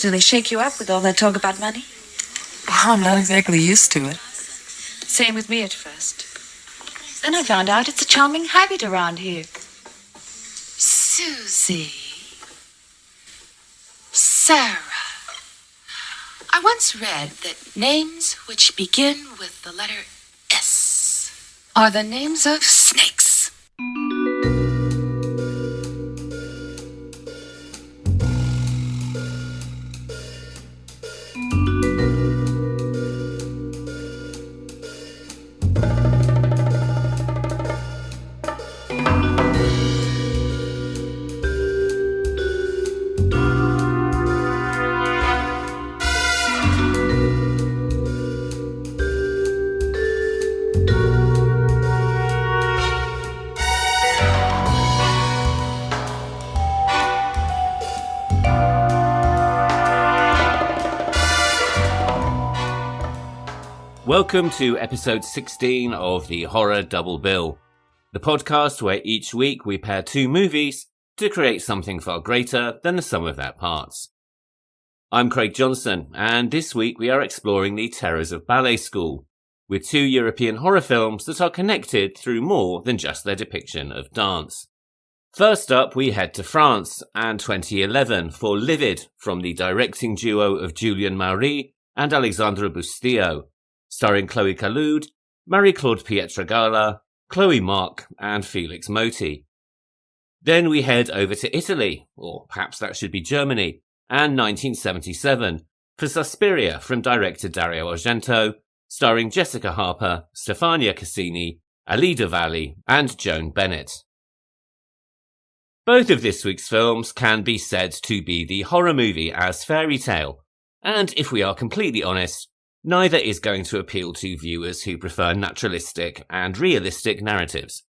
Do they shake you up with all that talk about money? Well, I'm not exactly used to it. Same with me at first. Then I found out it's a charming habit around here. Susie. Sarah. I once read that names which begin with the letter S are the names of snakes. Welcome to episode 16 of the Horror Double Bill, the podcast where each week we pair two movies to create something far greater than the sum of their parts. I'm Craig Johnson, and this week we are exploring the terrors of ballet school, with two European horror films that are connected through more than just their depiction of dance. First up, we head to France and 2011 for Livid from the directing duo of Julien Maury and Alexandre Bustillo, starring Chloe Colloud, Marie-Claude Pietragalla, Chloe Marcq, and Felix Moati. Then we head over to Italy, or perhaps that should be Germany, and 1977 for Suspiria from director Dario Argento, starring Jessica Harper, Stefania Cassini, Alida Valli, and Joan Bennet. Both of this week's films can be said to be the horror movie as fairy tale, and if we are completely honest, neither is going to appeal to viewers who prefer naturalistic and realistic narratives.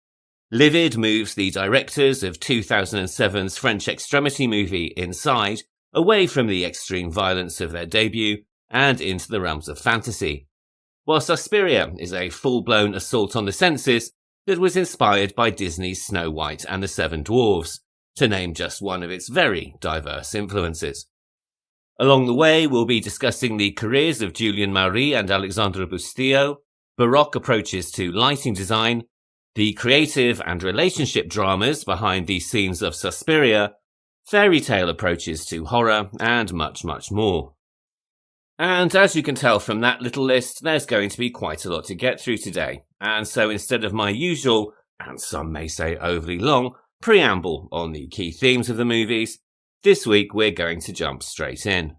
Livid moves the directors of 2007's French extremity movie Inside away from the extreme violence of their debut and into the realms of fantasy, while Suspiria is a full-blown assault on the senses that was inspired by Disney's Snow White and the Seven Dwarfs, to name just one of its very diverse influences. Along the way, we'll be discussing the careers of Julien Maury and Alexandre Bustillo, baroque approaches to lighting design, the creative and relationship dramas behind the scenes of Suspiria, fairy tale approaches to horror, and much, much more. And as you can tell from that little list, there's going to be quite a lot to get through today, and so instead of my usual, and some may say overly long, preamble on the key themes of the movies, this week we're going to jump straight in.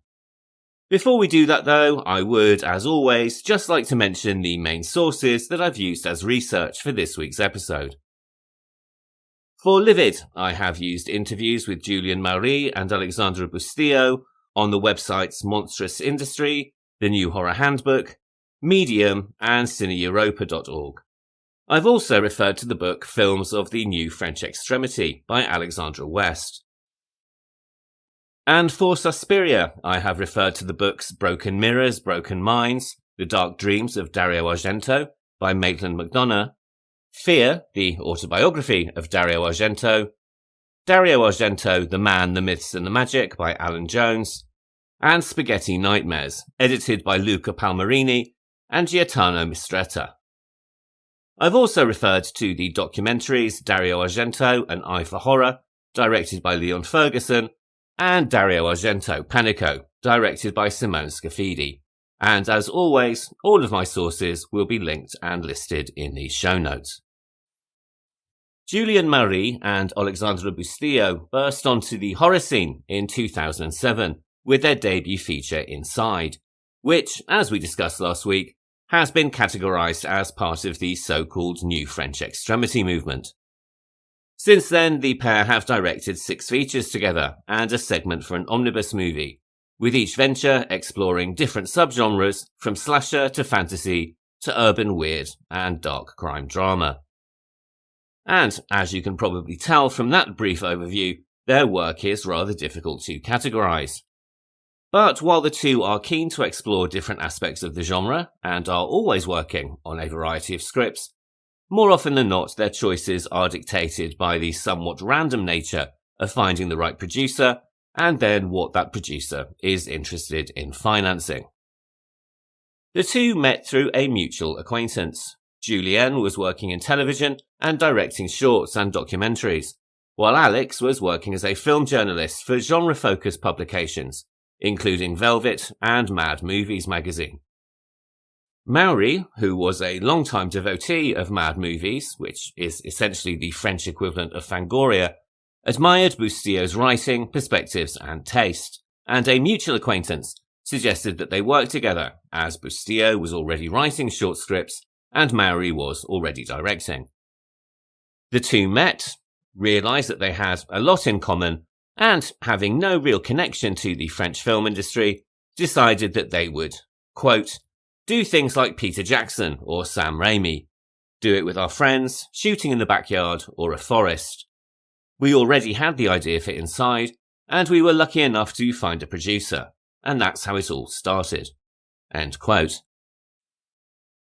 Before we do that though, I would, as always, just like to mention the main sources that I've used as research for this week's episode. For Livid, I have used interviews with Julien Maury and Alexandre Bustillo on the websites Monstrous Industry, The New Horror Handbook, Medium, and cineeuropa.org. I've also referred to the book Films of the New French Extremity by Alexandre West. And for Suspiria, I have referred to the books Broken Mirrors, Broken Minds, The Dark Dreams of Dario Argento by Maitland McDonough, Fear, the autobiography of Dario Argento, The Man, the Myths and the Magic by Alan Jones, and Spaghetti Nightmares, edited by Luca Palmarini and Gaetano Mistretta. I've also referred to the documentaries Dario Argento, An Eye for Horror, directed by Leon Ferguson, and Dario Argento, Panico, directed by Simone Scafidi. And as always, all of my sources will be linked and listed in the show notes. Julien Maury and Alexandre Bustillo burst onto the horror scene in 2007 with their debut feature Inside, which, as we discussed last week, has been categorised as part of the so-called New French Extremity movement. Since then, the pair have directed 6 features together and a segment for an omnibus movie, with each venture exploring different subgenres from slasher to fantasy to urban weird and dark crime drama. And, as you can probably tell from that brief overview, their work is rather difficult to categorise. But while the two are keen to explore different aspects of the genre and are always working on a variety of scripts, more often than not their choices are dictated by the somewhat random nature of finding the right producer and then what that producer is interested in financing. The two met through a mutual acquaintance. Julien was working in television and directing shorts and documentaries, while Alex was working as a film journalist for genre-focused publications, including Velvet and Mad Movies magazine. Maury, who was a long-time devotee of Mad Movies, which is essentially the French equivalent of Fangoria, admired Bustillo's writing, perspectives and taste, and a mutual acquaintance suggested that they work together, as Bustillo was already writing short scripts and Maury was already directing. The two met, realised that they had a lot in common, and, having no real connection to the French film industry, decided that they would, quote, do things like Peter Jackson or Sam Raimi. Do it with our friends, shooting in the backyard or a forest. We already had the idea for Inside, and we were lucky enough to find a producer, and that's how it all started. End quote.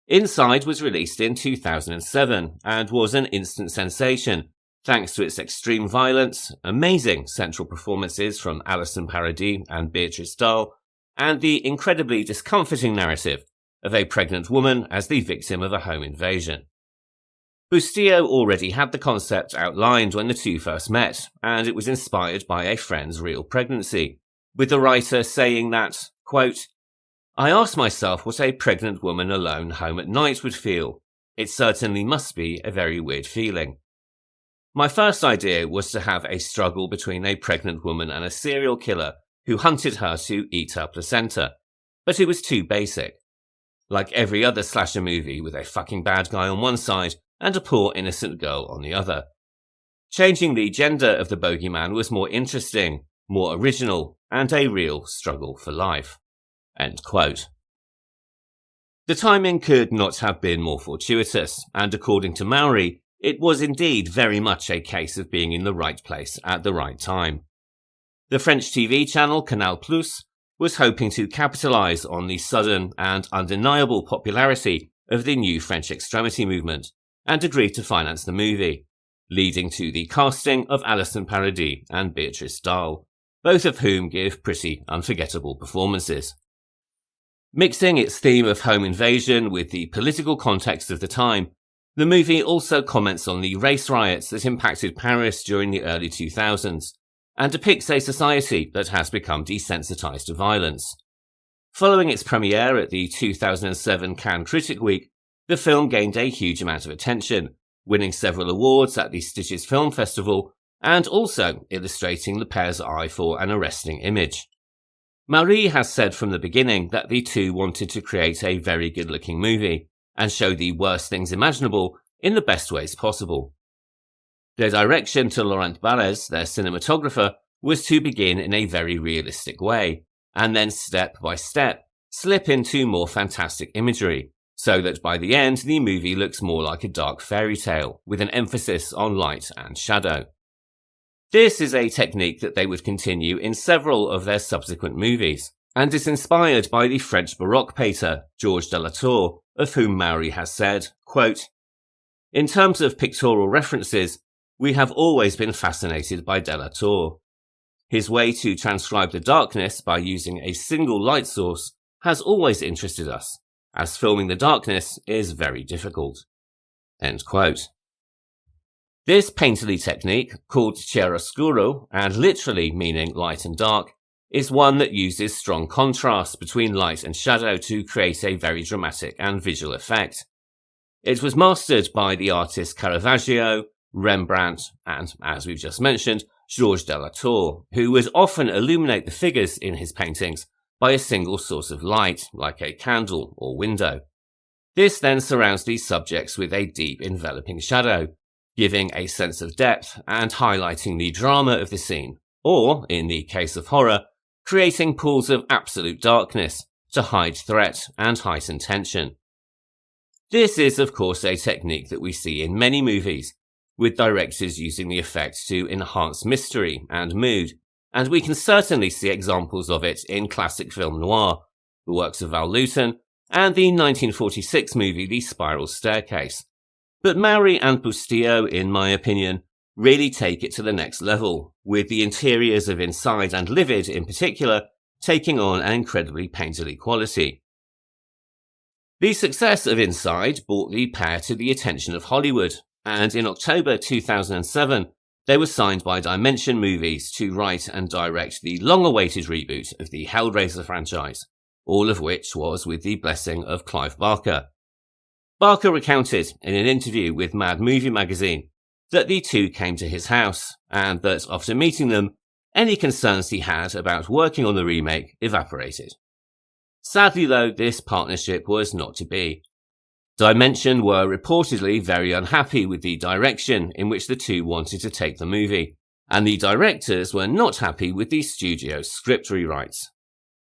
Inside was released in 2007 and was an instant sensation, thanks to its extreme violence, amazing central performances from Alison Paradis and Beatrice Dahl, and the incredibly discomforting narrative of a pregnant woman as the victim of a home invasion. Bustillo already had the concept outlined when the two first met, and it was inspired by a friend's real pregnancy, with the writer saying that, quote, I asked myself what a pregnant woman alone home at night would feel. It certainly must be a very weird feeling. My first idea was to have a struggle between a pregnant woman and a serial killer who hunted her to eat her placenta, but it was too basic. Like every other slasher movie with a fucking bad guy on one side and a poor innocent girl on the other. Changing the gender of the bogeyman was more interesting, more original, and a real struggle for life. End quote. The timing could not have been more fortuitous, and according to Maury, it was indeed very much a case of being in the right place at the right time. The French TV channel Canal Plus was hoping to capitalise on the sudden and undeniable popularity of the new French extremity movement, and agreed to finance the movie, leading to the casting of Alison Paradis and Beatrice Dahl, both of whom give pretty unforgettable performances. Mixing its theme of home invasion with the political context of the time, the movie also comments on the race riots that impacted Paris during the early 2000s, and depicts a society that has become desensitized to violence. Following its premiere at the 2007 Cannes Critic Week, the film gained a huge amount of attention, winning several awards at the Stitches Film Festival, and also illustrating the pair's eye for an arresting image. Maury has said from the beginning that the two wanted to create a very good-looking movie, and show the worst things imaginable in the best ways possible. Their direction to Laurent Barrez, their cinematographer, was to begin in a very realistic way, and then step by step, slip into more fantastic imagery, so that by the end the movie looks more like a dark fairy tale, with an emphasis on light and shadow. This is a technique that they would continue in several of their subsequent movies, and is inspired by the French Baroque painter Georges de la Tour, of whom Maury has said, quote, in terms of pictorial references, we have always been fascinated by de la Tour. His way to transcribe the darkness by using a single light source has always interested us, as filming the darkness is very difficult. End quote. This painterly technique, called chiaroscuro, and literally meaning light and dark, is one that uses strong contrast between light and shadow to create a very dramatic and visual effect. It was mastered by the artists Caravaggio, Rembrandt, and, as we've just mentioned, Georges de la Tour, who would often illuminate the figures in his paintings by a single source of light, like a candle or window. This then surrounds these subjects with a deep enveloping shadow, giving a sense of depth and highlighting the drama of the scene, or, in the case of horror, creating pools of absolute darkness to hide threat and heighten tension. This is, of course, a technique that we see in many movies, with directors using the effect to enhance mystery and mood, and we can certainly see examples of it in classic film noir, the works of Val Lewton, and the 1946 movie The Spiral Staircase. But Maury and Bustillo, in my opinion, really take it to the next level, with the interiors of Inside and Livid in particular taking on an incredibly painterly quality. The success of Inside brought the pair to the attention of Hollywood, and in October 2007, they were signed by Dimension Movies to write and direct the long-awaited reboot of the Hellraiser franchise, all of which was with the blessing of Clive Barker. Barker recounted in an interview with Mad Movie magazine that the two came to his house, and that after meeting them, any concerns he had about working on the remake evaporated. Sadly though, this partnership was not to be. Dimension were reportedly very unhappy with the direction in which the two wanted to take the movie, and the directors were not happy with the studio's script rewrites.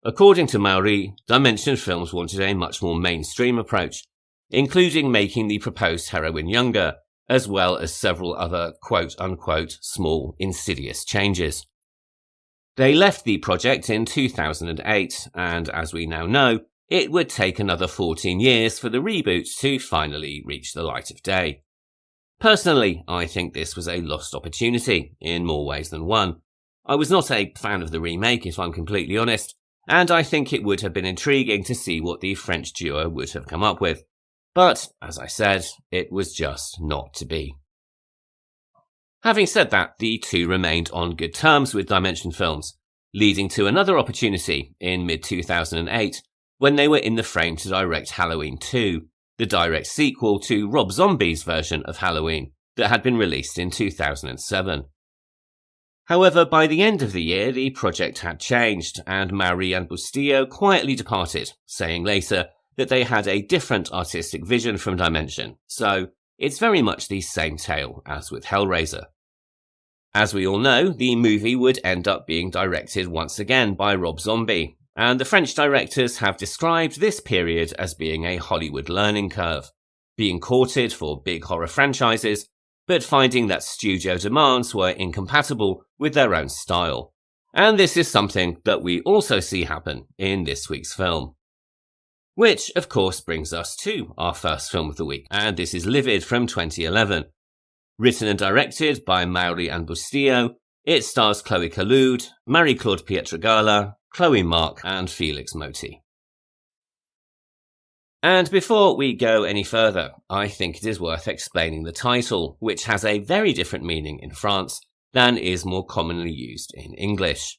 According to Maury, Dimension Films wanted a much more mainstream approach, including making the proposed heroine younger, as well as several other quote-unquote small insidious changes. They left the project in 2008, and as we now know, it would take another 14 years for the reboot to finally reach the light of day. Personally, I think this was a lost opportunity, in more ways than one. I was not a fan of the remake, if I'm completely honest, and I think it would have been intriguing to see what the French duo would have come up with. But, as I said, it was just not to be. Having said that, the two remained on good terms with Dimension Films, leading to another opportunity in mid-2008 when they were in the frame to direct Halloween 2, the direct sequel to Rob Zombie's version of Halloween that had been released in 2007. However, by the end of the year, the project had changed, and Maury and Bustillo quietly departed, saying later that they had a different artistic vision from Dimension, so it's very much the same tale as with Hellraiser. As we all know, the movie would end up being directed once again by Rob Zombie, and the French directors have described this period as being a Hollywood learning curve, being courted for big horror franchises, but finding that studio demands were incompatible with their own style. And this is something that we also see happen in this week's film. Which, of course, brings us to our first film of the week, and this is Livid from 2011. Written and directed by Maury and Bustillo, it stars Chloe Colloud, Marie-Claude Pietragalla, Chloe Marcq, and Felix Moati. And before we go any further, I think it is worth explaining the title, which has a very different meaning in France than is more commonly used in English.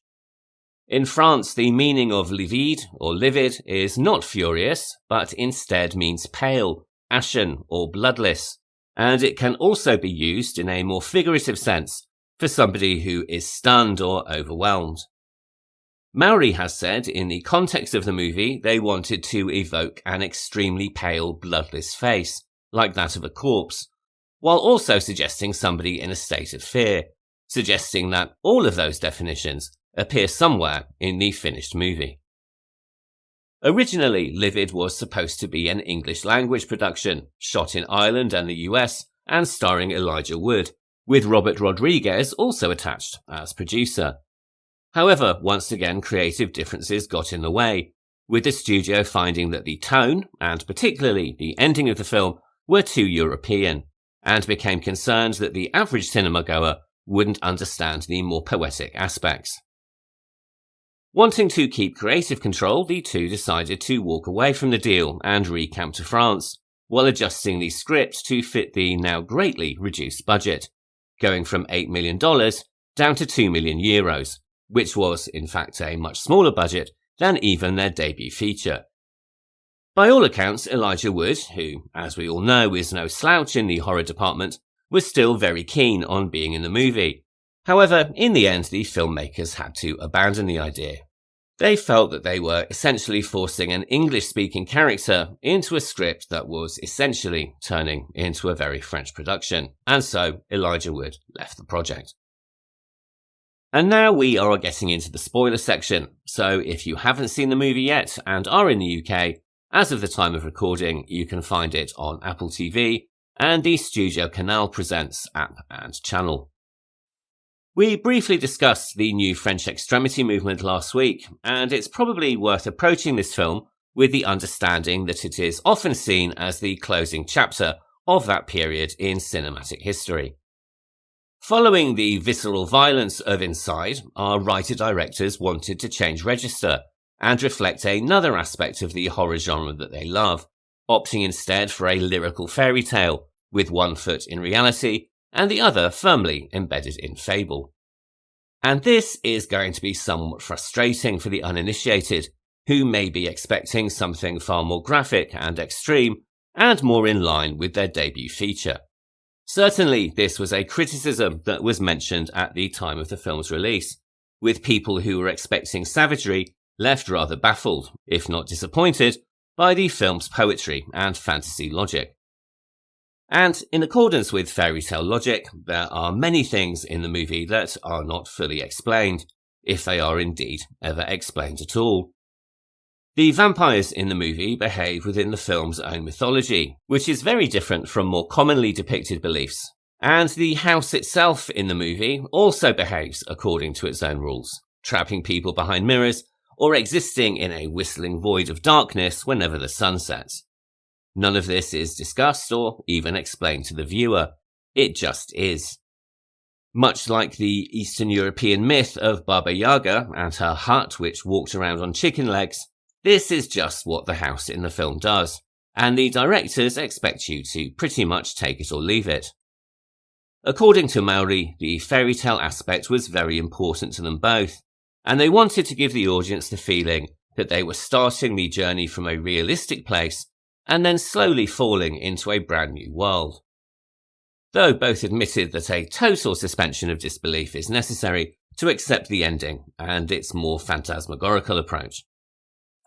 In France, the meaning of livide or livid is not furious, but instead means pale, ashen, or bloodless, and it can also be used in a more figurative sense for somebody who is stunned or overwhelmed. Maury has said in the context of the movie they wanted to evoke an extremely pale, bloodless face, like that of a corpse, while also suggesting somebody in a state of fear, suggesting that all of those definitions appear somewhere in the finished movie. Originally, Livid was supposed to be an English-language production, shot in Ireland and the US, and starring Elijah Wood, with Robert Rodriguez also attached as producer. However, once again creative differences got in the way, with the studio finding that the tone, and particularly the ending of the film, were too European, and became concerned that the average cinema-goer wouldn't understand the more poetic aspects. Wanting to keep creative control, the two decided to walk away from the deal and recamp to France, while adjusting the script to fit the now greatly reduced budget, going from $8 million down to €2 million, which was, in fact, a much smaller budget than even their debut feature. By all accounts, Elijah Wood, who, as we all know, is no slouch in the horror department, was still very keen on being in the movie. However, in the end, the filmmakers had to abandon the idea. They felt that they were essentially forcing an English-speaking character into a script that was essentially turning into a very French production, and so Elijah Wood left the project. And now we are getting into the spoiler section, so if you haven't seen the movie yet and are in the UK, as of the time of recording, you can find it on Apple TV and the Studio Canal Presents app and channel. We briefly discussed the new French extremity movement last week, and it's probably worth approaching this film with the understanding that it is often seen as the closing chapter of that period in cinematic history. Following the visceral violence of Inside, our writer-directors wanted to change register and reflect another aspect of the horror genre that they love, opting instead for a lyrical fairy tale, with one foot in reality and the other firmly embedded in fable. And this is going to be somewhat frustrating for the uninitiated, who may be expecting something far more graphic and extreme, and more in line with their debut feature. Certainly, this was a criticism that was mentioned at the time of the film's release, with people who were expecting savagery left rather baffled, if not disappointed, by the film's poetry and fantasy logic. And in accordance with fairy tale logic, there are many things in the movie that are not fully explained, if they are indeed ever explained at all. The vampires in the movie behave within the film's own mythology, which is very different from more commonly depicted beliefs. And the house itself in the movie also behaves according to its own rules, trapping people behind mirrors or existing in a whistling void of darkness whenever the sun sets. None of this is discussed or even explained to the viewer. It just is. Much like the Eastern European myth of Baba Yaga and her hut which walked around on chicken legs, this is just what the house in the film does, and the directors expect you to pretty much take it or leave it. According to Maury, the fairy tale aspect was very important to them both, and they wanted to give the audience the feeling that they were starting the journey from a realistic place and then slowly falling into a brand new world. Though both admitted that a total suspension of disbelief is necessary to accept the ending and its more phantasmagorical approach.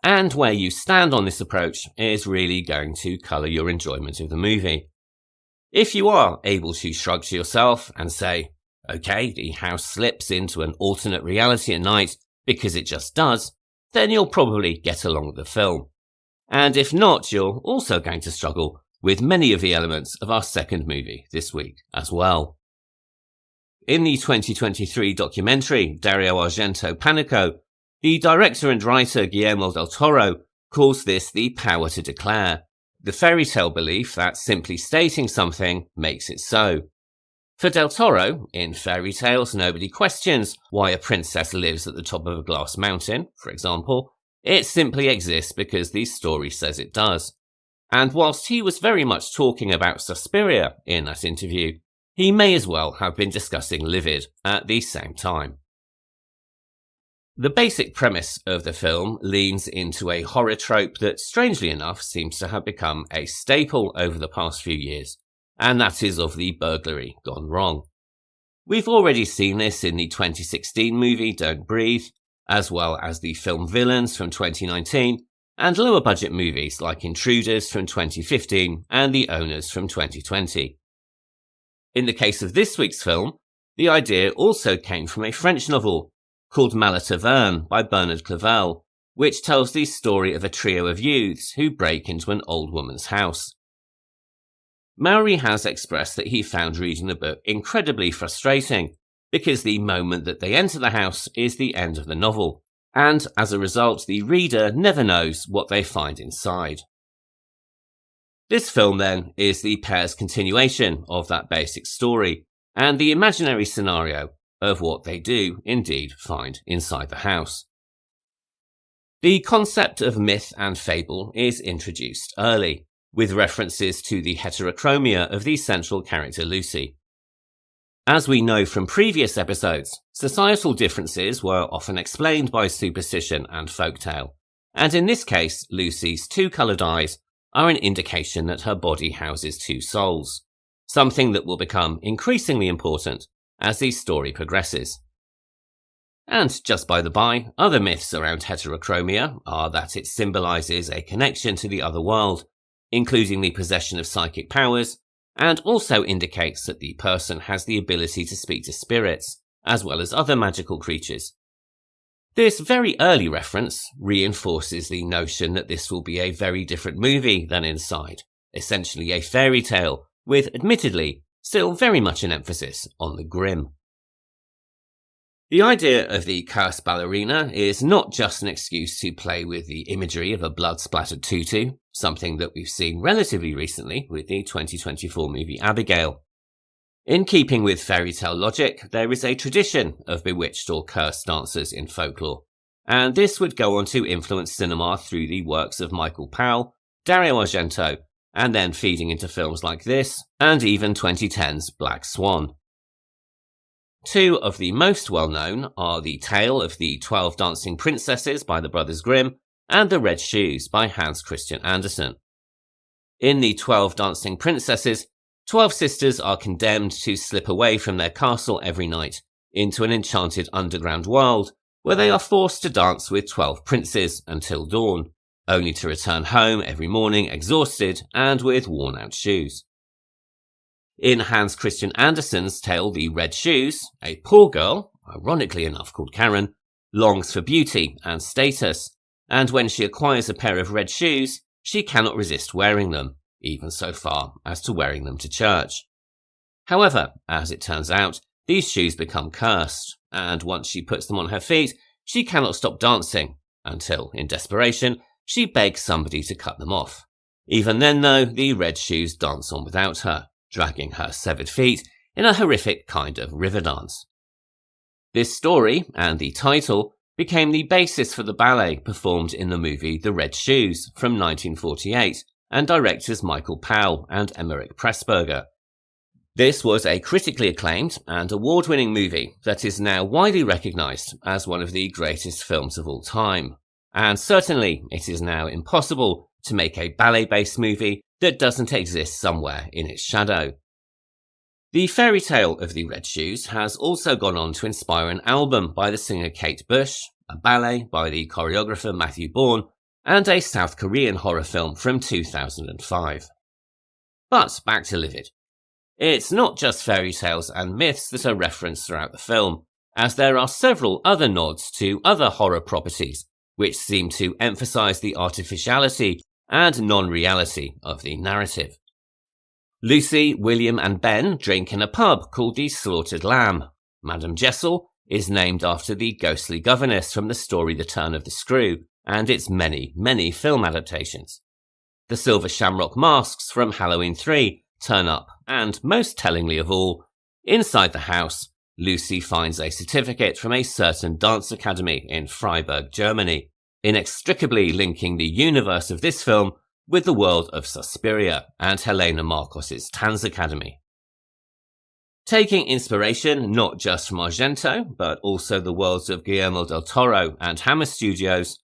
And where you stand on this approach is really going to colour your enjoyment of the movie. If you are able to shrug to yourself and say, okay, the house slips into an alternate reality at night because it just does, then you'll probably get along with the film. And if not, you're also going to struggle with many of the elements of our second movie this week as well. In the 2023 documentary Dario Argento Panico, the director and writer Guillermo del Toro calls this the power to declare, the fairy tale belief that simply stating something makes it so. For del Toro, in fairy tales nobody questions why a princess lives at the top of a glass mountain, for example. It simply exists because the story says it does. And whilst he was very much talking about Suspiria in that interview, he may as well have been discussing Livid at the same time. The basic premise of the film leans into a horror trope that, strangely enough, seems to have become a staple over the past few years, and that is of the burglary gone wrong. We've already seen this in the 2016 movie Don't Breathe, as well as the film Villains from 2019, and lower budget movies like Intruders from 2015 and The Owners from 2020. In the case of this week's film, the idea also came from a French novel called Malataverne by Bernard Clavel, which tells the story of a trio of youths who break into an old woman's house. Maury has expressed that he found reading the book incredibly frustrating, because the moment that they enter the house is the end of the novel, and as a result the reader never knows what they find inside. This film then is the pair's continuation of that basic story, and the imaginary scenario of what they do indeed find inside the house. The concept of myth and fable is introduced early, with references to the heterochromia of the central character Lucy. As we know from previous episodes, societal differences were often explained by superstition and folktale, and in this case, Lucy's two-coloured eyes are an indication that her body houses two souls, something that will become increasingly important as the story progresses. And just by the by, other myths around heterochromia are that it symbolises a connection to the other world, including the possession of psychic powers, and also indicates that the person has the ability to speak to spirits, as well as other magical creatures. This very early reference reinforces the notion that this will be a very different movie than Inside, essentially a fairy tale, with, admittedly, still very much an emphasis on the grim. The idea of the cursed ballerina is not just an excuse to play with the imagery of a blood-splattered tutu, something that we've seen relatively recently with the 2024 movie Abigail. In keeping with fairy tale logic, there is a tradition of bewitched or cursed dancers in folklore, and this would go on to influence cinema through the works of Michael Powell, Dario Argento, and then feeding into films like this, and even 2010's Black Swan. Two of the most well-known are The Tale of the 12 Dancing Princesses by the Brothers Grimm and The Red Shoes by Hans Christian Andersen. In The 12 Dancing Princesses, 12 sisters are condemned to slip away from their castle every night into an enchanted underground world where they are forced to dance with 12 princes until dawn, only to return home every morning exhausted and with worn-out shoes. In Hans Christian Andersen's tale The Red Shoes, a poor girl, ironically enough called Karen, longs for beauty and status, and when she acquires a pair of red shoes, she cannot resist wearing them, even so far as to wearing them to church. However, as it turns out, these shoes become cursed, and once she puts them on her feet, she cannot stop dancing, until, in desperation, she begs somebody to cut them off. Even then, though, the red shoes dance on without her, dragging her severed feet in a horrific kind of river dance. This story, and the title, became the basis for the ballet performed in the movie The Red Shoes from 1948, and directors Michael Powell and Emmerich Pressburger. This was a critically acclaimed and award-winning movie that is now widely recognised as one of the greatest films of all time. And certainly it is now impossible to make a ballet-based movie that doesn't exist somewhere in its shadow. The fairy tale of The Red Shoes has also gone on to inspire an album by the singer Kate Bush, a ballet by the choreographer Matthew Bourne, and a South Korean horror film from 2005. But back to Livid. It's not just fairy tales and myths that are referenced throughout the film, as there are several other nods to other horror properties, which seem to emphasise the artificiality and non-reality of the narrative. Lucy, William and Ben drink in a pub called the Slaughtered Lamb. Madame Jessel is named after the ghostly governess from the story The Turn of the Screw, and its many, many film adaptations. The silver shamrock masks from Halloween 3 turn up, and most tellingly of all, inside the house, Lucy finds a certificate from a certain dance academy in Freiburg, Germany, inextricably linking the universe of this film with the world of Suspiria and Helena Marcos's Tanz Academy. Taking inspiration not just from Argento, but also the worlds of Guillermo del Toro and Hammer Studios,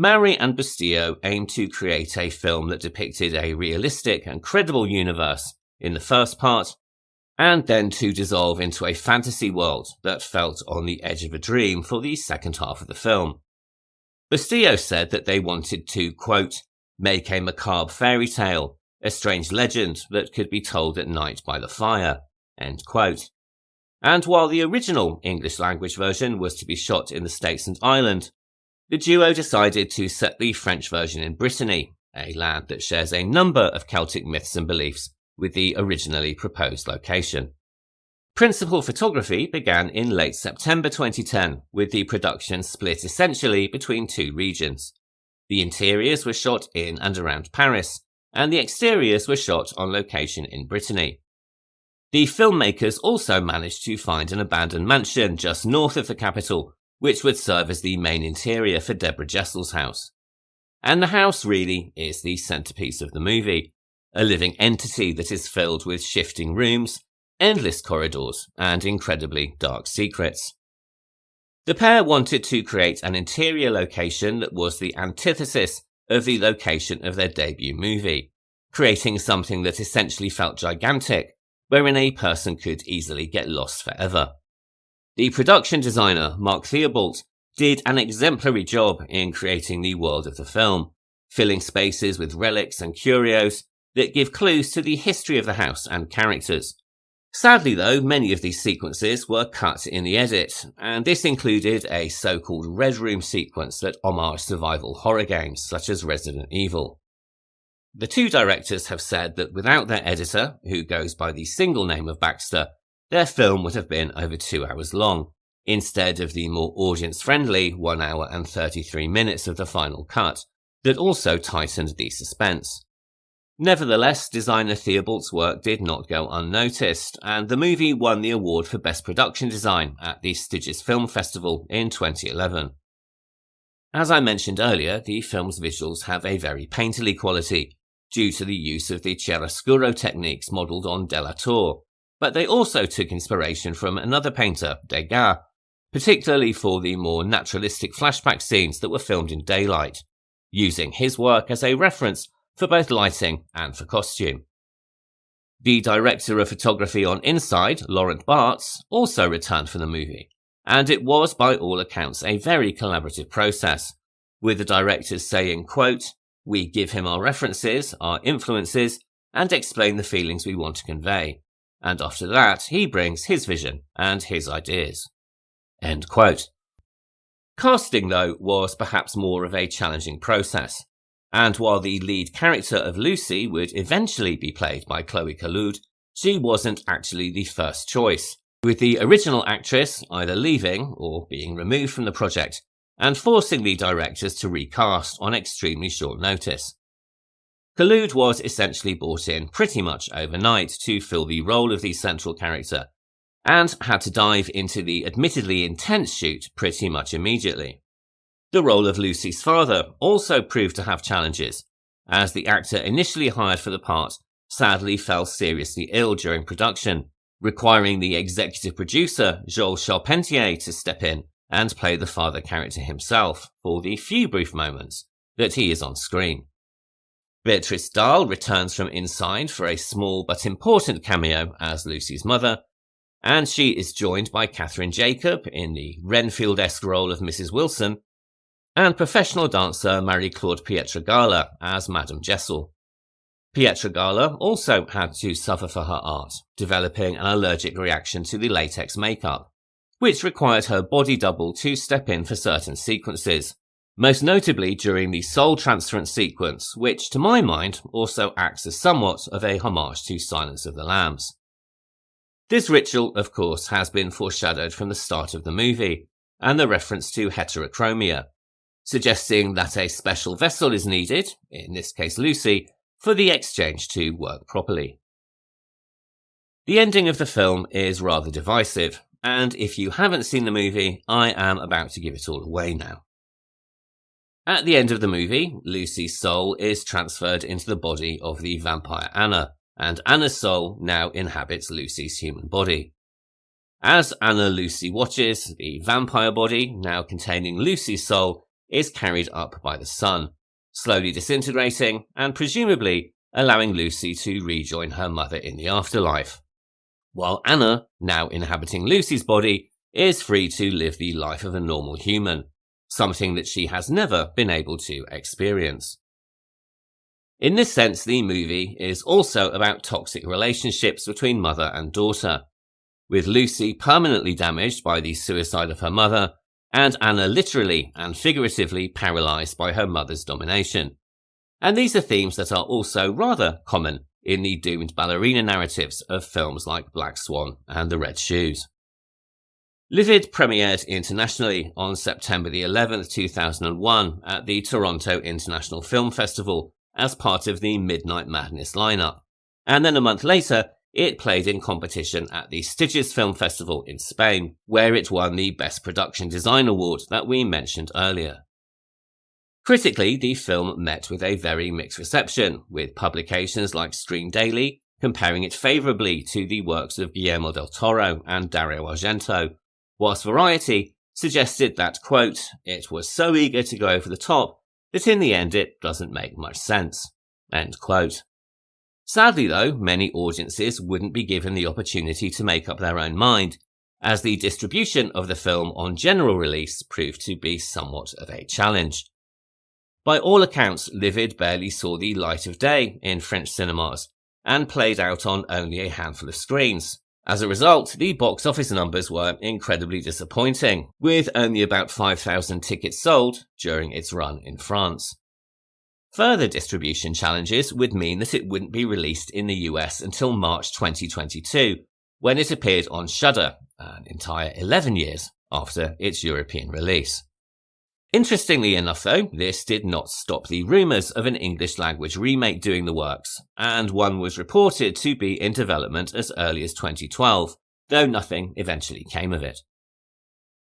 Maury and Bustillo aimed to create a film that depicted a realistic and credible universe in the first part, and then to dissolve into a fantasy world that felt on the edge of a dream for the second half of the film. Bustillo said that they wanted to, quote, make a macabre fairy tale, a strange legend that could be told at night by the fire, end quote. And while the original English language version was to be shot in the States and Ireland, the duo decided to set the French version in Brittany, a land that shares a number of Celtic myths and beliefs with the originally proposed location. Principal photography began in late September 2010, with the production split essentially between two regions. The interiors were shot in and around Paris, and the exteriors were shot on location in Brittany. The filmmakers also managed to find an abandoned mansion just north of the capital, which would serve as the main interior for Deborah Jessel's house. And the house really is the centerpiece of the movie, a living entity that is filled with shifting rooms, endless corridors, and incredibly dark secrets. The pair wanted to create an interior location that was the antithesis of the location of their debut movie, creating something that essentially felt gigantic, wherein a person could easily get lost forever. The production designer, Mark Theobald, did an exemplary job in creating the world of the film, filling spaces with relics and curios that give clues to the history of the house and characters. Sadly though, many of these sequences were cut in the edit, and this included a so-called Red Room sequence that homaged survival horror games such as Resident Evil. The two directors have said that without their editor, who goes by the single name of Baxter, their film would have been over 2 hours long, instead of the more audience-friendly 1 hour and 33 minutes of the final cut, that also tightened the suspense. Nevertheless, designer Theobald's work did not go unnoticed, and the movie won the award for Best Production Design at the Sitges Film Festival in 2011. As I mentioned earlier, the film's visuals have a very painterly quality, due to the use of the chiaroscuro techniques modelled on Delator, but they also took inspiration from another painter, Degas, particularly for the more naturalistic flashback scenes that were filmed in daylight, using his work as a reference for both lighting and for costume. The director of photography on Inside, Laurent Barthes, also returned for the movie, and it was by all accounts a very collaborative process, with the directors saying, quote, "We give him our references, our influences, and explain the feelings we want to convey, and after that he brings his vision and his ideas." End quote. Casting, though, was perhaps more of a challenging process, and while the lead character of Lucy would eventually be played by Chloe Colloud, she wasn't actually the first choice, with the original actress either leaving or being removed from the project, and forcing the directors to recast on extremely short notice. Colloud was essentially brought in pretty much overnight to fill the role of the central character, and had to dive into the admittedly intense shoot pretty much immediately. The role of Lucy's father also proved to have challenges, as the actor initially hired for the part sadly fell seriously ill during production, requiring the executive producer, Joel Charpentier, to step in and play the father character himself for the few brief moments that he is on screen. Beatrice Dahl returns from Inside for a small but important cameo as Lucy's mother, and she is joined by Catherine Jacob in the Renfield-esque role of Mrs. Wilson, and professional dancer Marie-Claude Pietragalla as Madame Jessel. Pietragalla also had to suffer for her art, developing an allergic reaction to the latex makeup, which required her body double to step in for certain sequences, most notably during the soul transference sequence, which to my mind also acts as somewhat of a homage to Silence of the Lambs. This ritual, of course, has been foreshadowed from the start of the movie, and the reference to heterochromia, suggesting that a special vessel is needed, in this case Lucy, for the exchange to work properly. The ending of the film is rather divisive, and if you haven't seen the movie, I am about to give it all away now. At the end of the movie, Lucy's soul is transferred into the body of the vampire Anna, and Anna's soul now inhabits Lucy's human body. As Anna Lucy watches, the vampire body, now containing Lucy's soul, is carried up by the sun, slowly disintegrating and presumably allowing Lucy to rejoin her mother in the afterlife, while Anna, now inhabiting Lucy's body, is free to live the life of a normal human, something that she has never been able to experience. In this sense, the movie is also about toxic relationships between mother and daughter, with Lucy permanently damaged by the suicide of her mother, and Anna literally and figuratively paralysed by her mother's domination. And these are themes that are also rather common in the doomed ballerina narratives of films like Black Swan and The Red Shoes. Livid premiered internationally on September the 11th, 2001 at the Toronto International Film Festival as part of the Midnight Madness lineup, and then a month later it played in competition at the Sitges Film Festival in Spain, where it won the Best Production Design Award that we mentioned earlier. Critically, the film met with a very mixed reception, with publications like Screen Daily comparing it favourably to the works of Guillermo del Toro and Dario Argento, whilst Variety suggested that, quote, "it was so eager to go over the top that in the end it doesn't make much sense," end quote. Sadly though, many audiences wouldn't be given the opportunity to make up their own mind, as the distribution of the film on general release proved to be somewhat of a challenge. By all accounts, Livid barely saw the light of day in French cinemas, and played out on only a handful of screens. As a result, the box office numbers were incredibly disappointing, with only about 5,000 tickets sold during its run in France. Further distribution challenges would mean that it wouldn't be released in the US until March 2022, when it appeared on Shudder, an entire 11 years after its European release. Interestingly enough though, this did not stop the rumours of an English language remake doing the works, and one was reported to be in development as early as 2012, though nothing eventually came of it.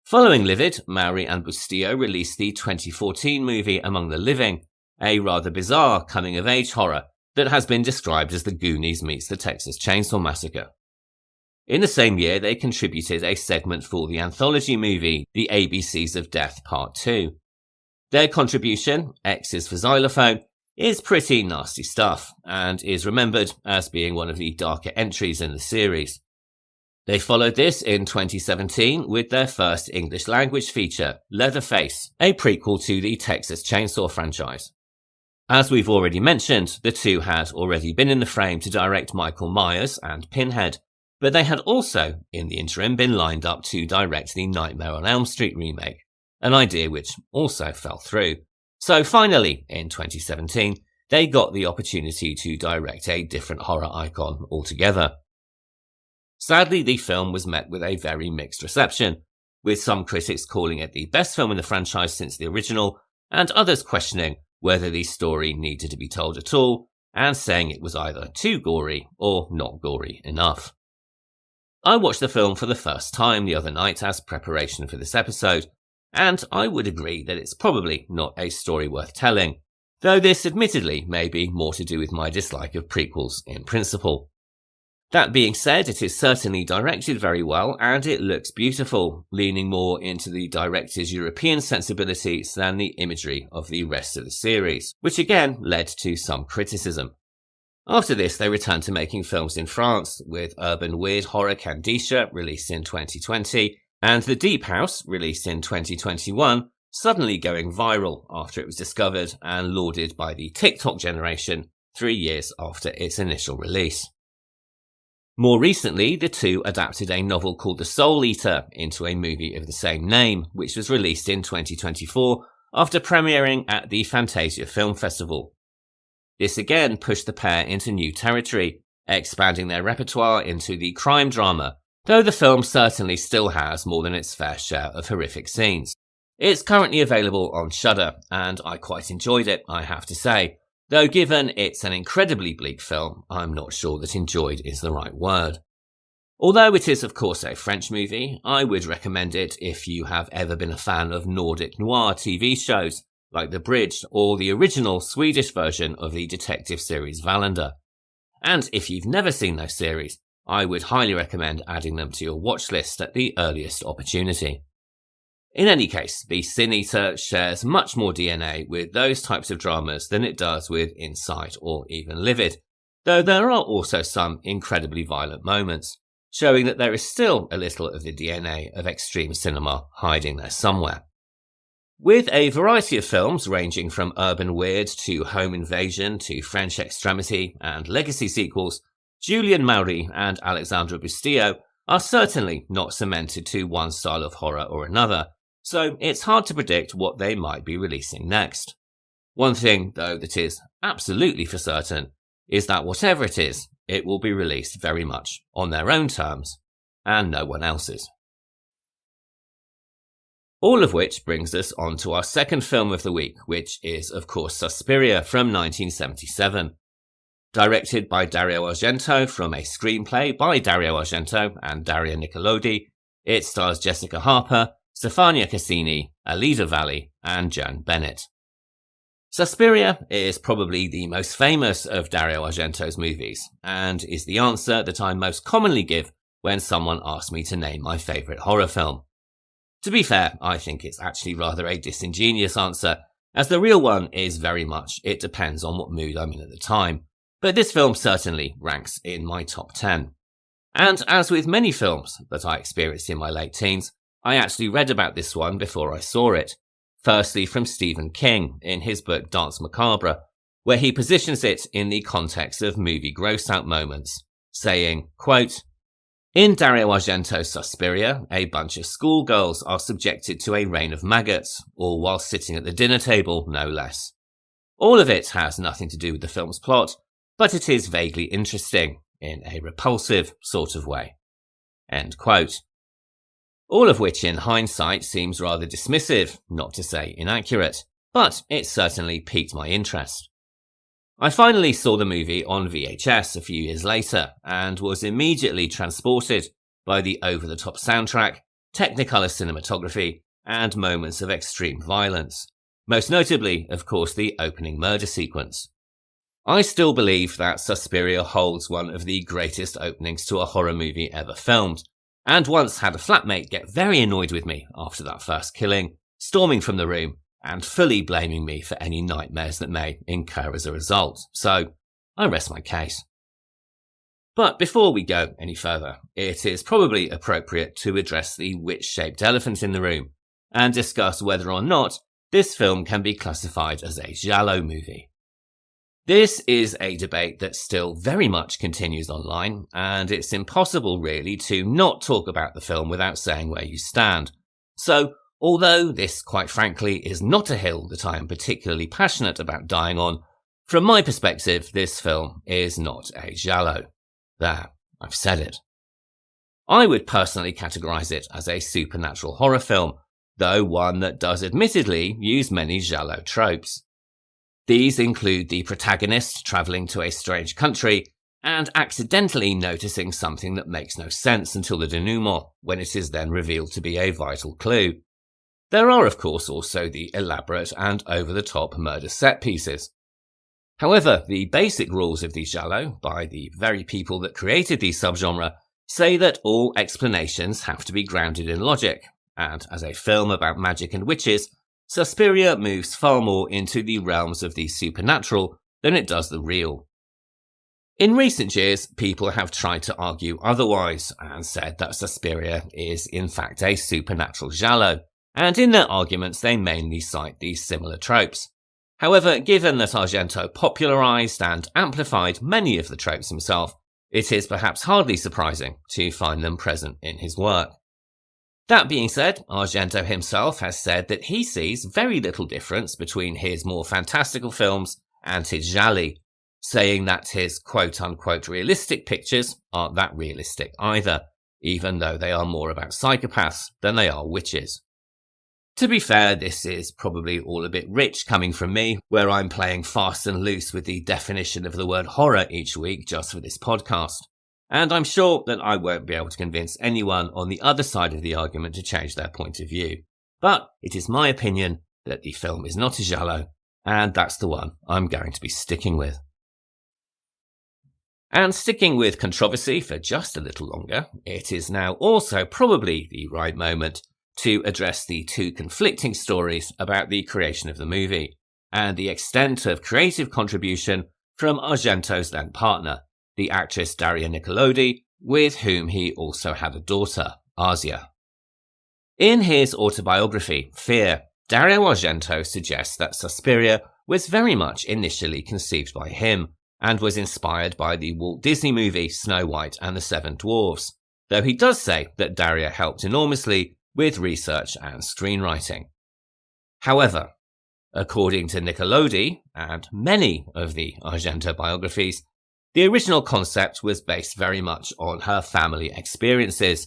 Following Livid, Maury and Bustillo released the 2014 movie Among the Living, a rather bizarre coming-of-age horror that has been described as the Goonies meets the Texas Chainsaw Massacre. In the same year, they contributed a segment for the anthology movie The ABCs of Death Part 2. Their contribution, X is for Xylophone, is pretty nasty stuff, and is remembered as being one of the darker entries in the series. They followed this in 2017 with their first English language feature, Leatherface, a prequel to the Texas Chainsaw franchise. As we've already mentioned, the two had already been in the frame to direct Michael Myers and Pinhead, but they had also, in the interim, been lined up to direct the Nightmare on Elm Street remake, an idea which also fell through. So finally, in 2017, they got the opportunity to direct a different horror icon altogether. Sadly, the film was met with a very mixed reception, with some critics calling it the best film in the franchise since the original, and others questioning whether the story needed to be told at all, and saying it was either too gory or not gory enough. I watched the film for the first time the other night as preparation for this episode, and I would agree that it's probably not a story worth telling, though this admittedly may be more to do with my dislike of prequels in principle. That being said, it is certainly directed very well and it looks beautiful, leaning more into the director's European sensibilities than the imagery of the rest of the series, which again led to some criticism. After this, they returned to making films in France, with urban weird horror Candisha, released in 2020, and The Deep House, released in 2021, suddenly going viral after it was discovered and lauded by the TikTok generation 3 years after its initial release. More recently, the two adapted a novel called The Soul Eater into a movie of the same name, which was released in 2024 after premiering at the Fantasia Film Festival. This again pushed the pair into new territory, expanding their repertoire into the crime drama, though the film certainly still has more than its fair share of horrific scenes. It's currently available on Shudder, and I quite enjoyed it, I have to say, though given it's an incredibly bleak film, I'm not sure that enjoyed is the right word. Although it is of course a French movie, I would recommend it if you have ever been a fan of Nordic noir TV shows, like The Bridge or the original Swedish version of the detective series Wallander. And if you've never seen those series, I would highly recommend adding them to your watch list at the earliest opportunity. In any case, the Sin Eater shares much more DNA with those types of dramas than it does with Inside or even Livid, though there are also some incredibly violent moments, showing that there is still a little of the DNA of extreme cinema hiding there somewhere. With a variety of films ranging from urban weird to home invasion to French extremity and legacy sequels, Julien Maury and Alexandre Bustillo are certainly not cemented to one style of horror or another, so it's hard to predict what they might be releasing next. One thing, though, that is absolutely for certain is that whatever it is, it will be released very much on their own terms and no one else's. All of which brings us on to our second film of the week, which is, of course, Suspiria from 1977. Directed by Dario Argento from a screenplay by Dario Argento and Daria Nicolodi, it stars Jessica Harper, Stefania Cassini, Alida Valli, and Joan Bennet. Suspiria is probably the most famous of Dario Argento's movies, and is the answer that I most commonly give when someone asks me to name my favourite horror film. To be fair, I think it's actually rather a disingenuous answer, as the real one is very much it depends on what mood I'm in at the time, but this film certainly ranks in my top 10. And as with many films that I experienced in my late teens, I actually read about this one before I saw it. Firstly from Stephen King in his book Danse Macabre, where he positions it in the context of movie gross-out moments, saying, quote, "In Dario Argento's Suspiria, a bunch of schoolgirls are subjected to a rain of maggots, all while sitting at the dinner table, no less. All of it has nothing to do with the film's plot, but it is vaguely interesting, in a repulsive sort of way." End quote. All of which in hindsight seems rather dismissive, not to say inaccurate, but it certainly piqued my interest. I finally saw the movie on VHS a few years later and was immediately transported by the over-the-top soundtrack, Technicolor cinematography, and moments of extreme violence. Most notably, of course, the opening murder sequence. I still believe that Suspiria holds one of the greatest openings to a horror movie ever filmed, and once had a flatmate get very annoyed with me after that first killing, storming from the room and fully blaming me for any nightmares that may incur as a result. So, I rest my case. But before we go any further, it is probably appropriate to address the witch-shaped elephant in the room and discuss whether or not this film can be classified as a Giallo movie. This is a debate that still very much continues online, and it's impossible really to not talk about the film without saying where you stand. So, although this, quite frankly, is not a hill that I am particularly passionate about dying on, from my perspective, this film is not a Giallo. There, I've said it. I would personally categorise it as a supernatural horror film, though one that does admittedly use many Giallo tropes. These include the protagonist travelling to a strange country and accidentally noticing something that makes no sense until the denouement, when it is then revealed to be a vital clue. There are, of course, also the elaborate and over-the-top murder set pieces. However, the basic rules of the Giallo, by the very people that created the subgenre, say that all explanations have to be grounded in logic, and as a film about magic and witches, Suspiria moves far more into the realms of the supernatural than it does the real. In recent years, people have tried to argue otherwise and said that Suspiria is in fact a supernatural Giallo, and in their arguments they mainly cite these similar tropes. However, given that Argento popularised and amplified many of the tropes himself, it is perhaps hardly surprising to find them present in his work. That being said, Argento himself has said that he sees very little difference between his more fantastical films and his gialli, saying that his quote-unquote realistic pictures aren't that realistic either, even though they are more about psychopaths than they are witches. To be fair, this is probably all a bit rich coming from me, where I'm playing fast and loose with the definition of the word horror each week just for this podcast. And I'm sure that I won't be able to convince anyone on the other side of the argument to change their point of view. But it is my opinion that the film is not a Giallo, and that's the one I'm going to be sticking with. And sticking with controversy for just a little longer, it is now also probably the right moment to address the two conflicting stories about the creation of the movie, and the extent of creative contribution from Argento's then partner, the actress Dario Argento, with whom he also had a daughter, Asia. In his autobiography, Fear, Dario Argento suggests that Suspiria was very much initially conceived by him, and was inspired by the Walt Disney movie Snow White and the Seven Dwarfs, though he does say that Dario helped enormously with research and screenwriting. However, according to Colloud and many of the Argento biographies, the original concept was based very much on her family experiences,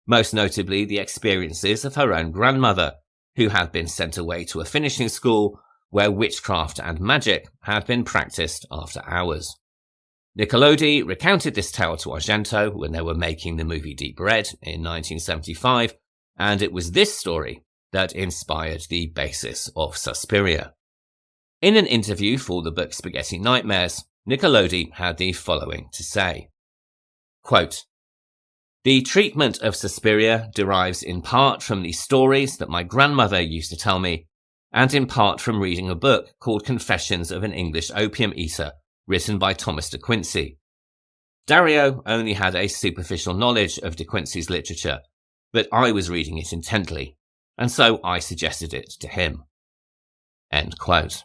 most notably the experiences of her own grandmother, who had been sent away to a finishing school where witchcraft and magic had been practiced after hours. Colloud recounted this tale to Argento when they were making the movie Deep Red in 1975, and it was this story that inspired the basis of Suspiria. In an interview for the book Spaghetti Nightmares, Colloud had the following to say, quote, "The treatment of Suspiria derives in part from the stories that my grandmother used to tell me, and in part from reading a book called Confessions of an English Opium Eater, written by Thomas de Quincey. Dario only had a superficial knowledge of de Quincey's literature, but I was reading it intently, and so I suggested it to him." End quote.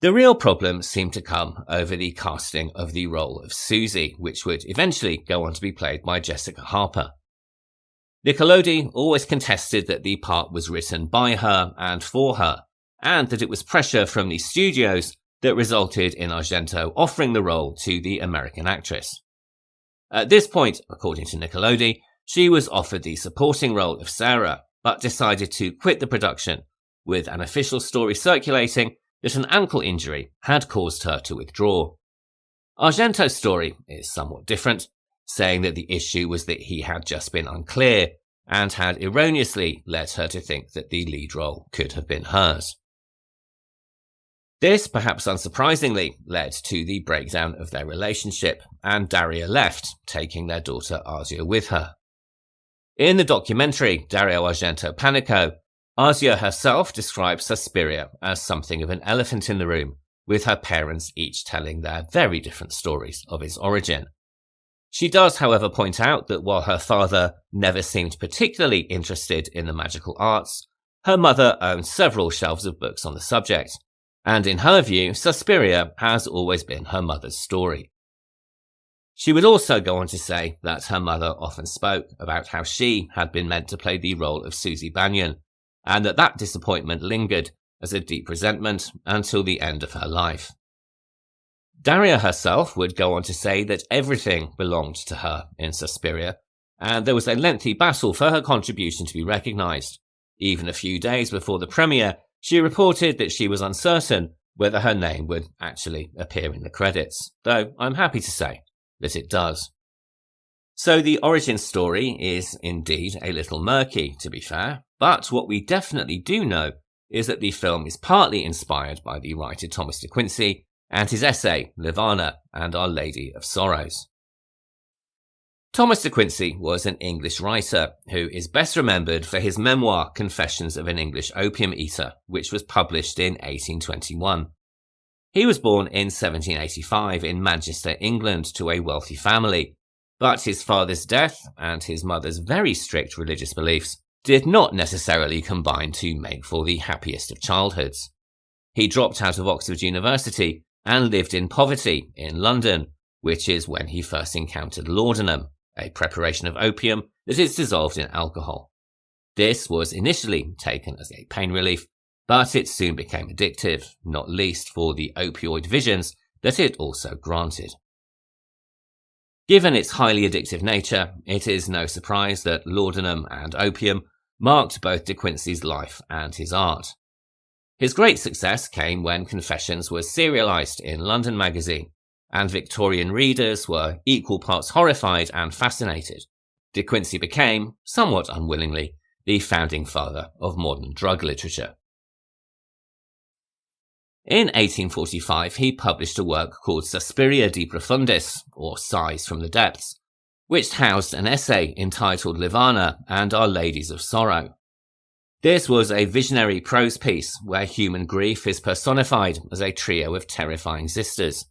The real problem seemed to come over the casting of the role of Susie, which would eventually go on to be played by Jessica Harper. Colloud always contested that the part was written by her and for her, and that it was pressure from the studios that resulted in Argento offering the role to the American actress. At this point, according to Colloud, she was offered the supporting role of Sarah, but decided to quit the production, with an official story circulating that an ankle injury had caused her to withdraw. Argento's story is somewhat different, saying that the issue was that he had just been unclear and had erroneously led her to think that the lead role could have been hers. This, perhaps unsurprisingly, led to the breakdown of their relationship, and Daria left, taking their daughter Asia with her. In the documentary Dario Argento Panico, Asia herself describes Suspiria as something of an elephant in the room, with her parents each telling their very different stories of its origin. She does, however, point out that while her father never seemed particularly interested in the magical arts, her mother owned several shelves of books on the subject, and in her view, Suspiria has always been her mother's story. She would also go on to say that her mother often spoke about how she had been meant to play the role of Susie Bannion, and that disappointment lingered as a deep resentment until the end of her life. Daria herself would go on to say that everything belonged to her in Suspiria, and there was a lengthy battle for her contribution to be recognised. Even a few days before the premiere, she reported that she was uncertain whether her name would actually appear in the credits, though I'm happy to say that it does. So the origin story is indeed a little murky, to be fair, but what we definitely do know is that the film is partly inspired by the writer Thomas de Quincey and his essay Livide and Our Lady of Sorrows. Thomas de Quincey was an English writer who is best remembered for his memoir Confessions of an English Opium Eater, which was published in 1821. He was born in 1785 in Manchester, England, to a wealthy family, but his father's death and his mother's very strict religious beliefs did not necessarily combine to make for the happiest of childhoods. He dropped out of Oxford University and lived in poverty in London, which is when he first encountered laudanum, a preparation of opium that is dissolved in alcohol. This was initially taken as a pain relief, but it soon became addictive, not least for the opioid visions that it also granted. Given its highly addictive nature, it is no surprise that laudanum and opium marked both de Quincey's life and his art. His great success came when Confessions was serialised in London Magazine, and Victorian readers were equal parts horrified and fascinated. De Quincey became, somewhat unwillingly, the founding father of modern drug literature. In 1845, he published a work called Suspiria de Profundis, or Sighs from the Depths, which housed an essay entitled Livide and Our Ladies of Sorrow. This was a visionary prose piece where human grief is personified as a trio of terrifying sisters.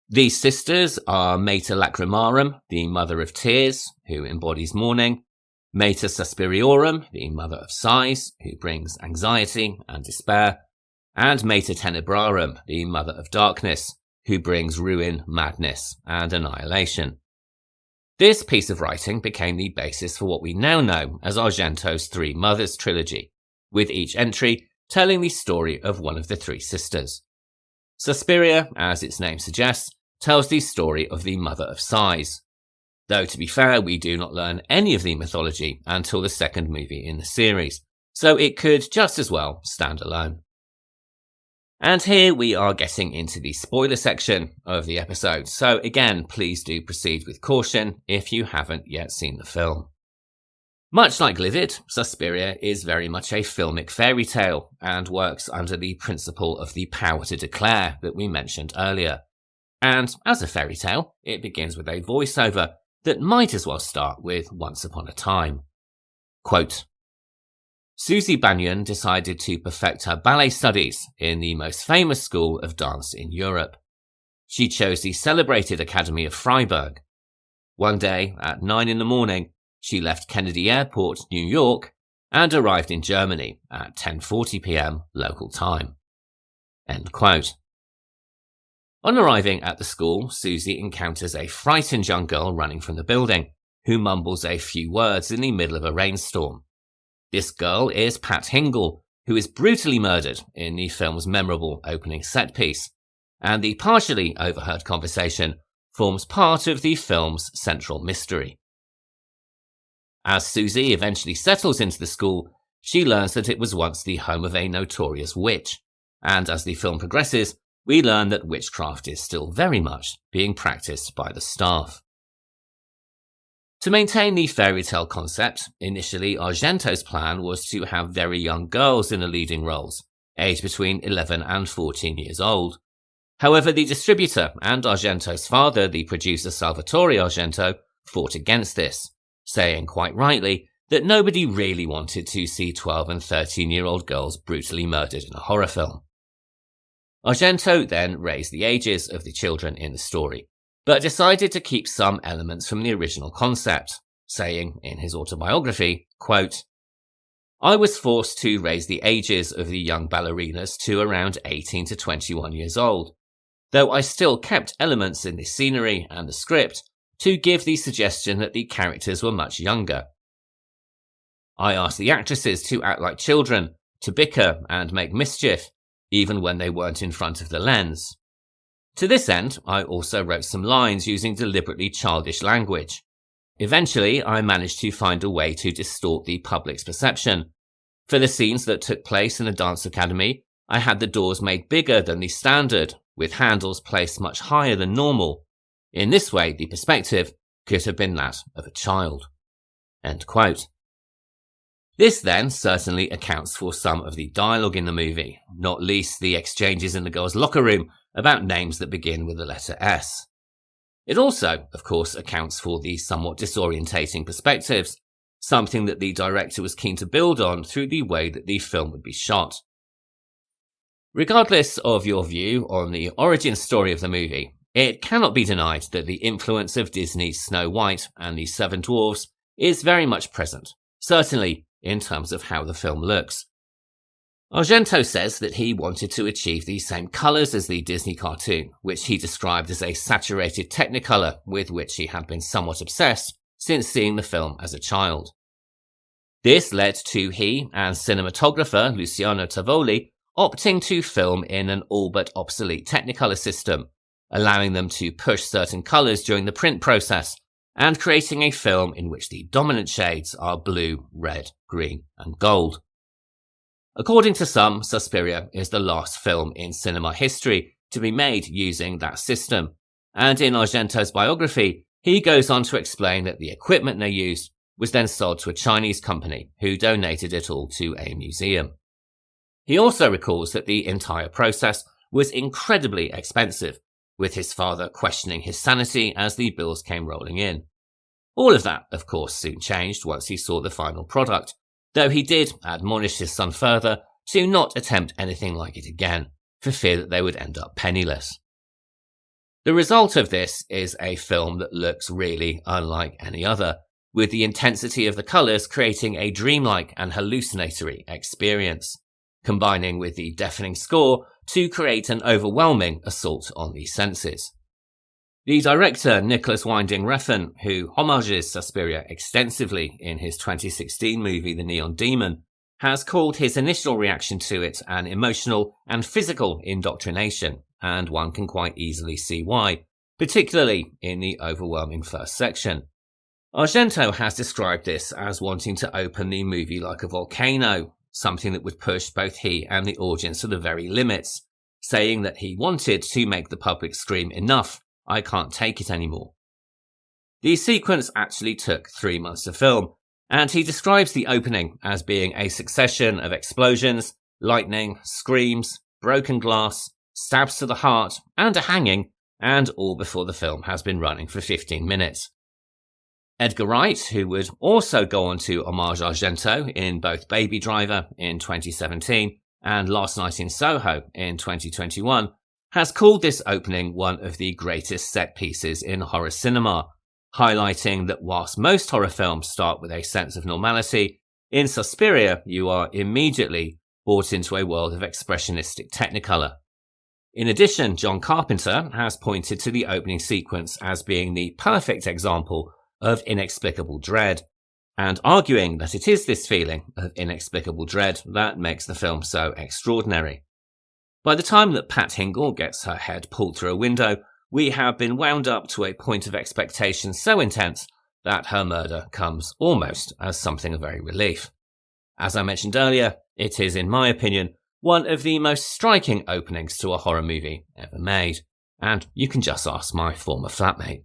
These sisters are Mater Lacrimarum, the mother of tears, who embodies mourning, Mater Suspiriorum, the mother of sighs, who brings anxiety and despair, and Mater Tenebrarum, the mother of darkness, who brings ruin, madness, and annihilation. This piece of writing became the basis for what we now know as Argento's Three Mothers trilogy, with each entry telling the story of one of the three sisters. Suspiria, as its name suggests, tells the story of the mother of sighs. Though to be fair, we do not learn any of the mythology until the second movie in the series, so it could just as well stand alone. And here we are getting into the spoiler section of the episode, so again, please do proceed with caution if you haven't yet seen the film. Much like Livid, Suspiria is very much a filmic fairy tale and works under the principle of the power to declare that we mentioned earlier. And as a fairy tale, it begins with a voiceover that might as well start with Once Upon a Time. Quote, Susie Bannion decided to perfect her ballet studies in the most famous school of dance in Europe. She chose the celebrated Academy of Freiburg. One day, at 9 a.m, she left Kennedy Airport, New York, and arrived in Germany at 10:40 p.m. local time. End quote. On arriving at the school, Susie encounters a frightened young girl running from the building, who mumbles a few words in the middle of a rainstorm. This girl is Pat Hingle, who is brutally murdered in the film's memorable opening set piece, and the partially overheard conversation forms part of the film's central mystery. As Susie eventually settles into the school, she learns that it was once the home of a notorious witch, and as the film progresses, we learn that witchcraft is still very much being practiced by the staff. To maintain the fairy tale concept, initially Argento's plan was to have very young girls in the leading roles, aged between 11 and 14 years old. However, the distributor and Argento's father, the producer Salvatore Argento, fought against this, saying quite rightly that nobody really wanted to see 12 and 13-year-old girls brutally murdered in a horror film. Argento then raised the ages of the children in the story, but decided to keep some elements from the original concept, saying in his autobiography, quote, "I was forced to raise the ages of the young ballerinas to around 18 to 21 years old, though I still kept elements in the scenery and the script to give the suggestion that the characters were much younger. I asked the actresses to act like children, to bicker and make mischief, even when they weren't in front of the lens. To this end, I also wrote some lines using deliberately childish language. Eventually, I managed to find a way to distort the public's perception. For the scenes that took place in the dance academy, I had the doors made bigger than the standard, with handles placed much higher than normal. In this way, the perspective could have been that of a child." End quote. This then certainly accounts for some of the dialogue in the movie, not least the exchanges in the girls' locker room about names that begin with the letter S. It also, of course, accounts for the somewhat disorientating perspectives, something that the director was keen to build on through the way that the film would be shot. Regardless of your view on the origin story of the movie, it cannot be denied that the influence of Disney's Snow White and the Seven Dwarfs is very much present, certainly in terms of how the film looks. Argento says that he wanted to achieve the same colours as the Disney cartoon, which he described as a saturated technicolor with which he had been somewhat obsessed since seeing the film as a child. This led to he and cinematographer Luciano Tavoli opting to film in an all but obsolete technicolor system, allowing them to push certain colours during the print process, and creating a film in which the dominant shades are blue, red, green, and gold. According to some, Suspiria is the last film in cinema history to be made using that system, and in Argento's biography, he goes on to explain that the equipment they used was then sold to a Chinese company who donated it all to a museum. He also recalls that the entire process was incredibly expensive, with his father questioning his sanity as the bills came rolling in. All of that, of course, soon changed once he saw the final product, though he did admonish his son further to not attempt anything like it again, for fear that they would end up penniless. The result of this is a film that looks really unlike any other, with the intensity of the colours creating a dreamlike and hallucinatory experience, combining with the deafening score to create an overwhelming assault on the senses. The director Nicholas Winding Refn, who homages Suspiria extensively in his 2016 movie The Neon Demon, has called his initial reaction to it an emotional and physical indoctrination, and one can quite easily see why, particularly in the overwhelming first section. Argento has described this as wanting to open the movie like a volcano, something that would push both he and the audience to the very limits, saying that he wanted to make the public scream, "Enough, I can't take it anymore." The sequence actually took 3 months to film, and he describes the opening as being a succession of explosions, lightning, screams, broken glass, stabs to the heart, and a hanging, and all before the film has been running for 15 minutes. Edgar Wright, who would also go on to homage Argento in both Baby Driver in 2017 and Last Night in Soho in 2021, has called this opening one of the greatest set pieces in horror cinema, highlighting that whilst most horror films start with a sense of normality, in Suspiria you are immediately brought into a world of expressionistic technicolor. In addition, John Carpenter has pointed to the opening sequence as being the perfect example of inexplicable dread, and arguing that it is this feeling of inexplicable dread that makes the film so extraordinary. By the time that Pat Hingle gets her head pulled through a window, we have been wound up to a point of expectation so intense that her murder comes almost as something of very relief. As I mentioned earlier, it is, in my opinion, one of the most striking openings to a horror movie ever made, and you can just ask my former flatmate.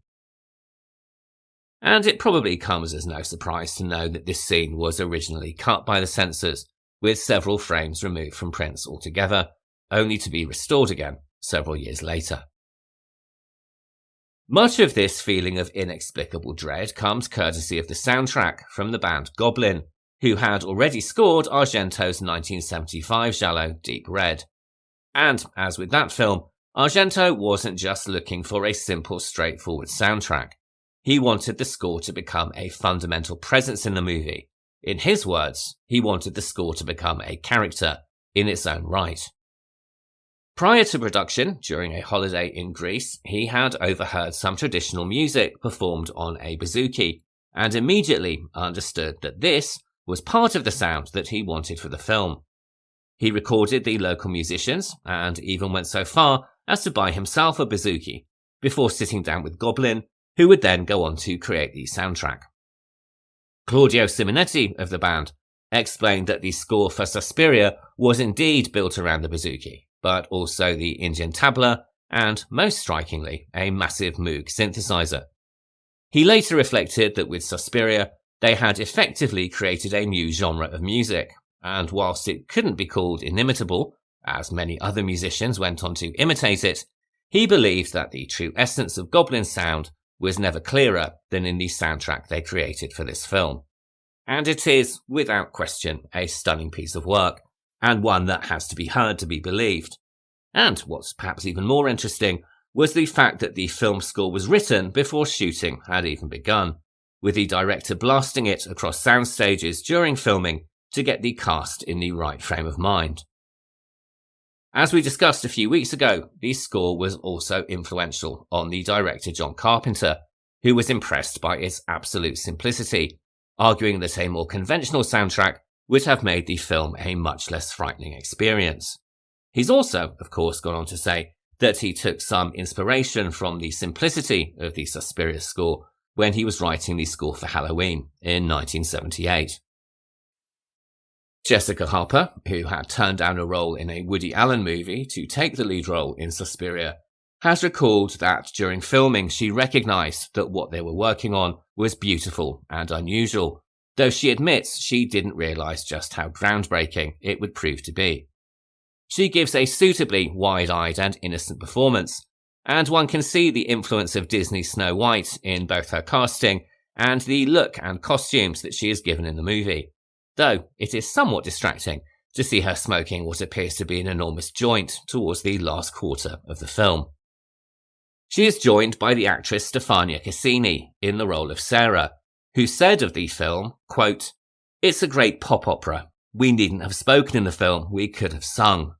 And it probably comes as no surprise to know that this scene was originally cut by the censors, with several frames removed from prints altogether, only to be restored again several years later. Much of this feeling of inexplicable dread comes courtesy of the soundtrack from the band Goblin, who had already scored Argento's 1975 Giallo Deep Red. And, as with that film, Argento wasn't just looking for a simple, straightforward soundtrack. He wanted the score to become a fundamental presence in the movie. In his words, he wanted the score to become a character in its own right. Prior to production, during a holiday in Greece, he had overheard some traditional music performed on a bouzouki, and immediately understood that this was part of the sound that he wanted for the film. He recorded the local musicians, and even went so far as to buy himself a bouzouki, before sitting down with Goblin, who would then go on to create the soundtrack. Claudio Simonetti of the band explained that the score for Suspiria was indeed built around the bouzouki, but also the Indian tabla and, most strikingly, a massive Moog synthesizer. He later reflected that with Suspiria, they had effectively created a new genre of music, and whilst it couldn't be called inimitable, as many other musicians went on to imitate it, he believed that the true essence of Goblin's sound was never clearer than in the soundtrack they created for this film. And it is, without question, a stunning piece of work, and one that has to be heard to be believed. And what's perhaps even more interesting was the fact that the film score was written before shooting had even begun, with the director blasting it across sound stages during filming to get the cast in the right frame of mind. As we discussed a few weeks ago, the score was also influential on the director John Carpenter, who was impressed by its absolute simplicity, arguing that a more conventional soundtrack would have made the film a much less frightening experience. He's also, of course, gone on to say that he took some inspiration from the simplicity of the Suspiria score when he was writing the score for Halloween in 1978. Jessica Harper, who had turned down a role in a Woody Allen movie to take the lead role in Suspiria, has recalled that during filming she recognised that what they were working on was beautiful and unusual, though she admits she didn't realise just how groundbreaking it would prove to be. She gives a suitably wide-eyed and innocent performance, and one can see the influence of Disney's Snow White in both her casting and the look and costumes that she is given in the movie, though it is somewhat distracting to see her smoking what appears to be an enormous joint towards the last quarter of the film. She is joined by the actress Stefania Cassini in the role of Sarah, who said of the film, quote, "It's a great pop opera. We needn't have spoken in the film, we could have sung.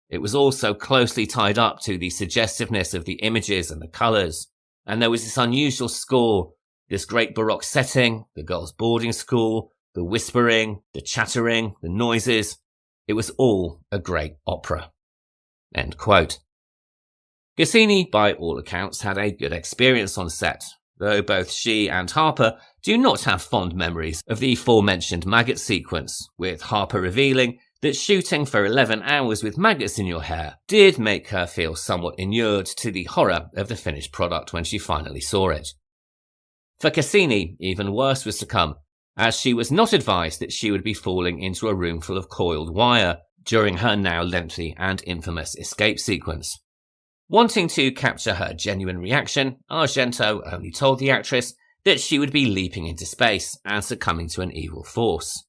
It was all so closely tied up to the suggestiveness of the images and the colours, and there was this unusual score, this great Baroque setting, the girls' boarding school, the whispering, the chattering, the noises. It was all a great opera." End quote. Cassini, by all accounts, had a good experience on set, though both she and Harper do not have fond memories of the aforementioned maggot sequence, with Harper revealing that shooting for 11 hours with maggots in your hair did make her feel somewhat inured to the horror of the finished product when she finally saw it. For Cassini, even worse was to come, as she was not advised that she would be falling into a room full of coiled wire during her now lengthy and infamous escape sequence. Wanting to capture her genuine reaction, Argento only told the actress that she would be leaping into space and succumbing to an evil force.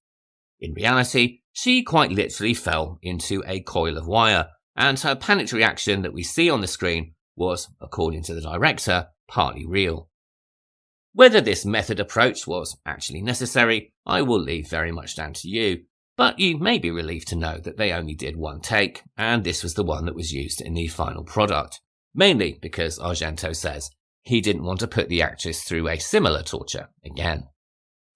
In reality, she quite literally fell into a coil of wire, and her panicked reaction that we see on the screen was, according to the director, partly real. Whether this method approach was actually necessary, I will leave very much down to you, but you may be relieved to know that they only did one take, and this was the one that was used in the final product, mainly because Argento says he didn't want to put the actress through a similar torture again.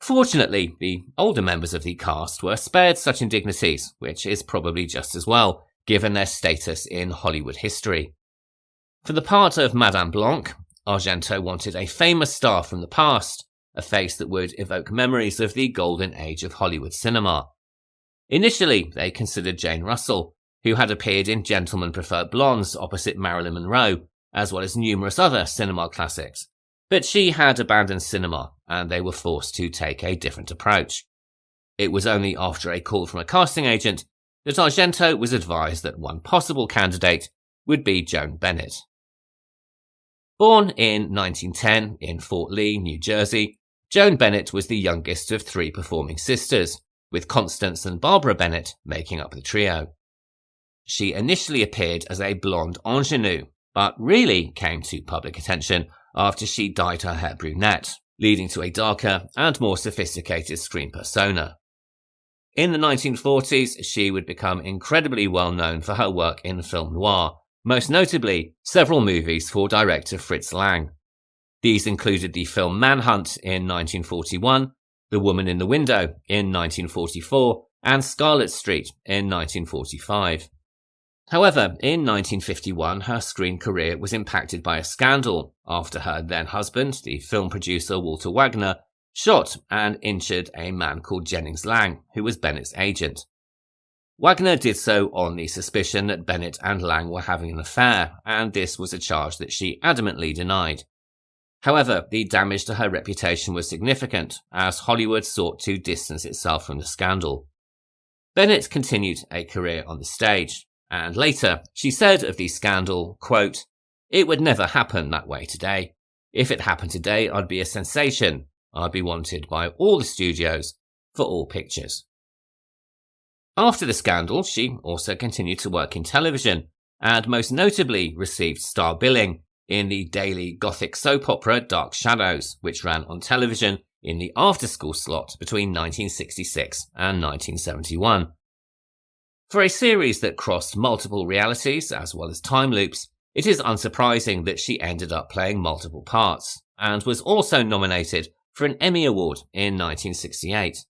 Fortunately, the older members of the cast were spared such indignities, which is probably just as well, given their status in Hollywood history. For the part of Madame Blanc, Argento wanted a famous star from the past, a face that would evoke memories of the golden age of Hollywood cinema. Initially, they considered Jane Russell, who had appeared in Gentlemen Prefer Blondes opposite Marilyn Monroe, as well as numerous other cinema classics. But she had abandoned cinema, and they were forced to take a different approach. It was only after a call from a casting agent that Argento was advised that one possible candidate would be Joan Bennet. Born in 1910 in Fort Lee, New Jersey, Joan Bennet was the youngest of three performing sisters, with Constance and Barbara Bennet making up the trio. She initially appeared as a blonde ingenue, but really came to public attention after she dyed her hair brunette, leading to a darker and more sophisticated screen persona. In the 1940s, she would become incredibly well known for her work in film noir, most notably several movies for director Fritz Lang. These included the film Manhunt in 1941, The Woman in the Window in 1944, and Scarlet Street in 1945. However, in 1951, her screen career was impacted by a scandal after her then-husband, the film producer Walter Wagner, shot and injured a man called Jennings Lang, who was Bennet's agent. Wagner did so on the suspicion that Bennet and Lang were having an affair, and this was a charge that she adamantly denied. However, the damage to her reputation was significant, as Hollywood sought to distance itself from the scandal. Bennet continued a career on the stage, and later she said of the scandal, quote, "It would never happen that way today. If it happened today, I'd be a sensation. I'd be wanted by all the studios for all pictures." After the scandal, she also continued to work in television, and most notably received star billing in the daily gothic soap opera Dark Shadows, which ran on television in the after-school slot between 1966 and 1971. For a series that crossed multiple realities as well as time loops, it is unsurprising that she ended up playing multiple parts, and was also nominated for an Emmy Award in 1968.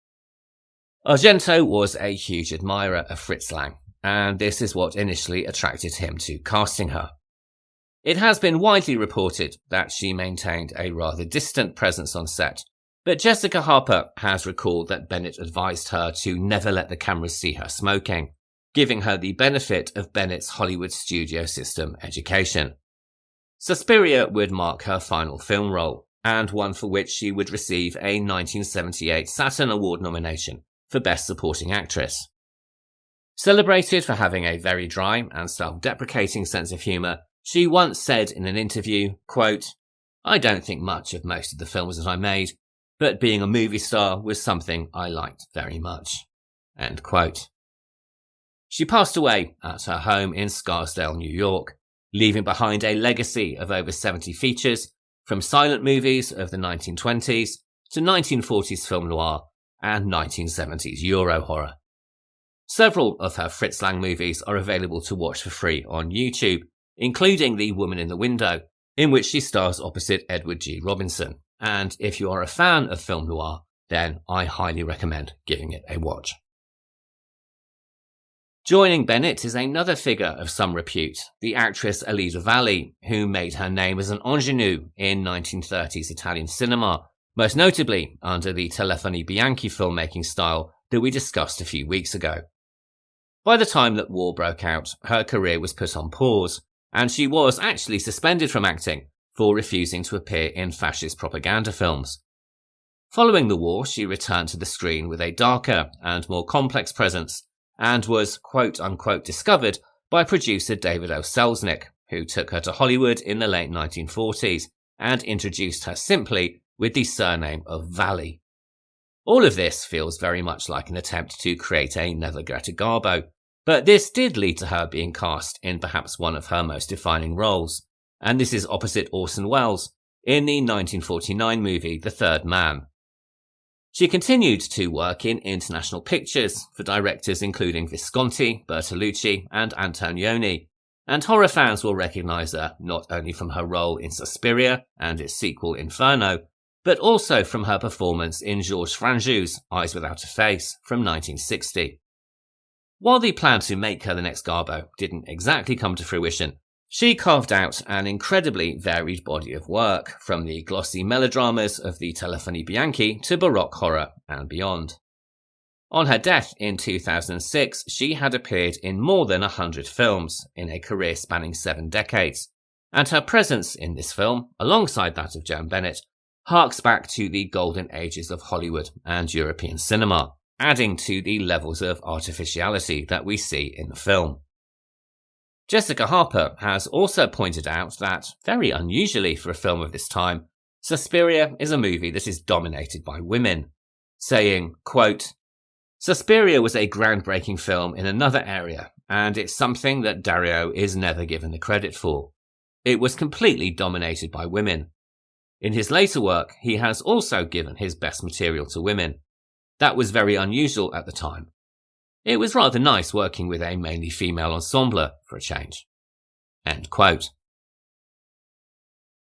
Argento was a huge admirer of Fritz Lang, and this is what initially attracted him to casting her. It has been widely reported that she maintained a rather distant presence on set, but Jessica Harper has recalled that Bennet advised her to never let the cameras see her smoking, giving her the benefit of Bennet's Hollywood studio system education. Suspiria would mark her final film role, and one for which she would receive a 1978 Saturn Award nomination for Best Supporting Actress. Celebrated for having a very dry and self-deprecating sense of humour, she once said in an interview, quote, "I don't think much of most of the films that I made, but being a movie star was something I liked very much." End quote. She passed away at her home in Scarsdale, New York, leaving behind a legacy of over 70 features, from silent movies of the 1920s to 1940s film noir and 1970s Euro horror. Several of her Fritz Lang movies are available to watch for free on YouTube, including The Woman in the Window, in which she stars opposite Edward G. Robinson. And if you are a fan of film noir, then I highly recommend giving it a watch. Joining Bennet is another figure of some repute, the actress Alida Valli, who made her name as an ingenue in 1930s Italian cinema, most notably under the Telefoni Bianchi filmmaking style that we discussed a few weeks ago. By the time that war broke out, her career was put on pause, and she was actually suspended from acting for refusing to appear in fascist propaganda films. Following the war, she returned to the screen with a darker and more complex presence, and was quote-unquote discovered by producer David O. Selznick, who took her to Hollywood in the late 1940s and introduced her simply with the surname of Valli. All of this feels very much like an attempt to create a Never Greta Garbo, but this did lead to her being cast in perhaps one of her most defining roles, and this is opposite Orson Welles in the 1949 movie The Third Man. She continued to work in international pictures for directors including Visconti, Bertolucci, and Antonioni, and horror fans will recognise her not only from her role in Suspiria and its sequel Inferno, but also from her performance in Georges Franju's Eyes Without a Face from 1960. While the plan to make her the next Garbo didn't exactly come to fruition, She carved out an incredibly varied body of work, from the glossy melodramas of the Telefoni Bianchi to Baroque horror and beyond. On her death in 2006, she had appeared in more than 100 films, in a career spanning 7 decades, and her presence in this film, alongside that of Joan Bennet, harks back to the golden ages of Hollywood and European cinema, adding to the levels of artificiality that we see in the film. Jessica Harper has also pointed out that, very unusually for a film of this time, Suspiria is a movie that is dominated by women, saying, quote, "Suspiria was a groundbreaking film in another area, and it's something that Dario is never given the credit for. It was completely dominated by women. In his later work, he has also given his best material to women. That was very unusual at the time. It was rather nice working with a mainly female ensemble for a change." End quote.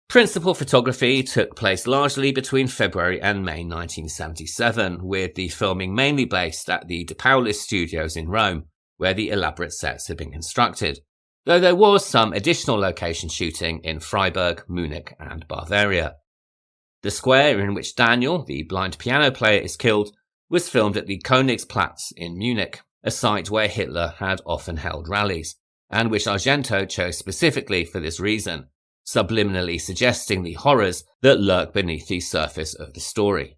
Principal photography took place largely between February and May 1977, with the filming mainly based at the De Paolis studios in Rome, where the elaborate sets had been constructed, though there was some additional location shooting in Freiburg, Munich and Bavaria. The square in which Daniel, the blind piano player, is killed was filmed at the Königsplatz in Munich, a site where Hitler had often held rallies, and which Argento chose specifically for this reason, subliminally suggesting the horrors that lurk beneath the surface of the story.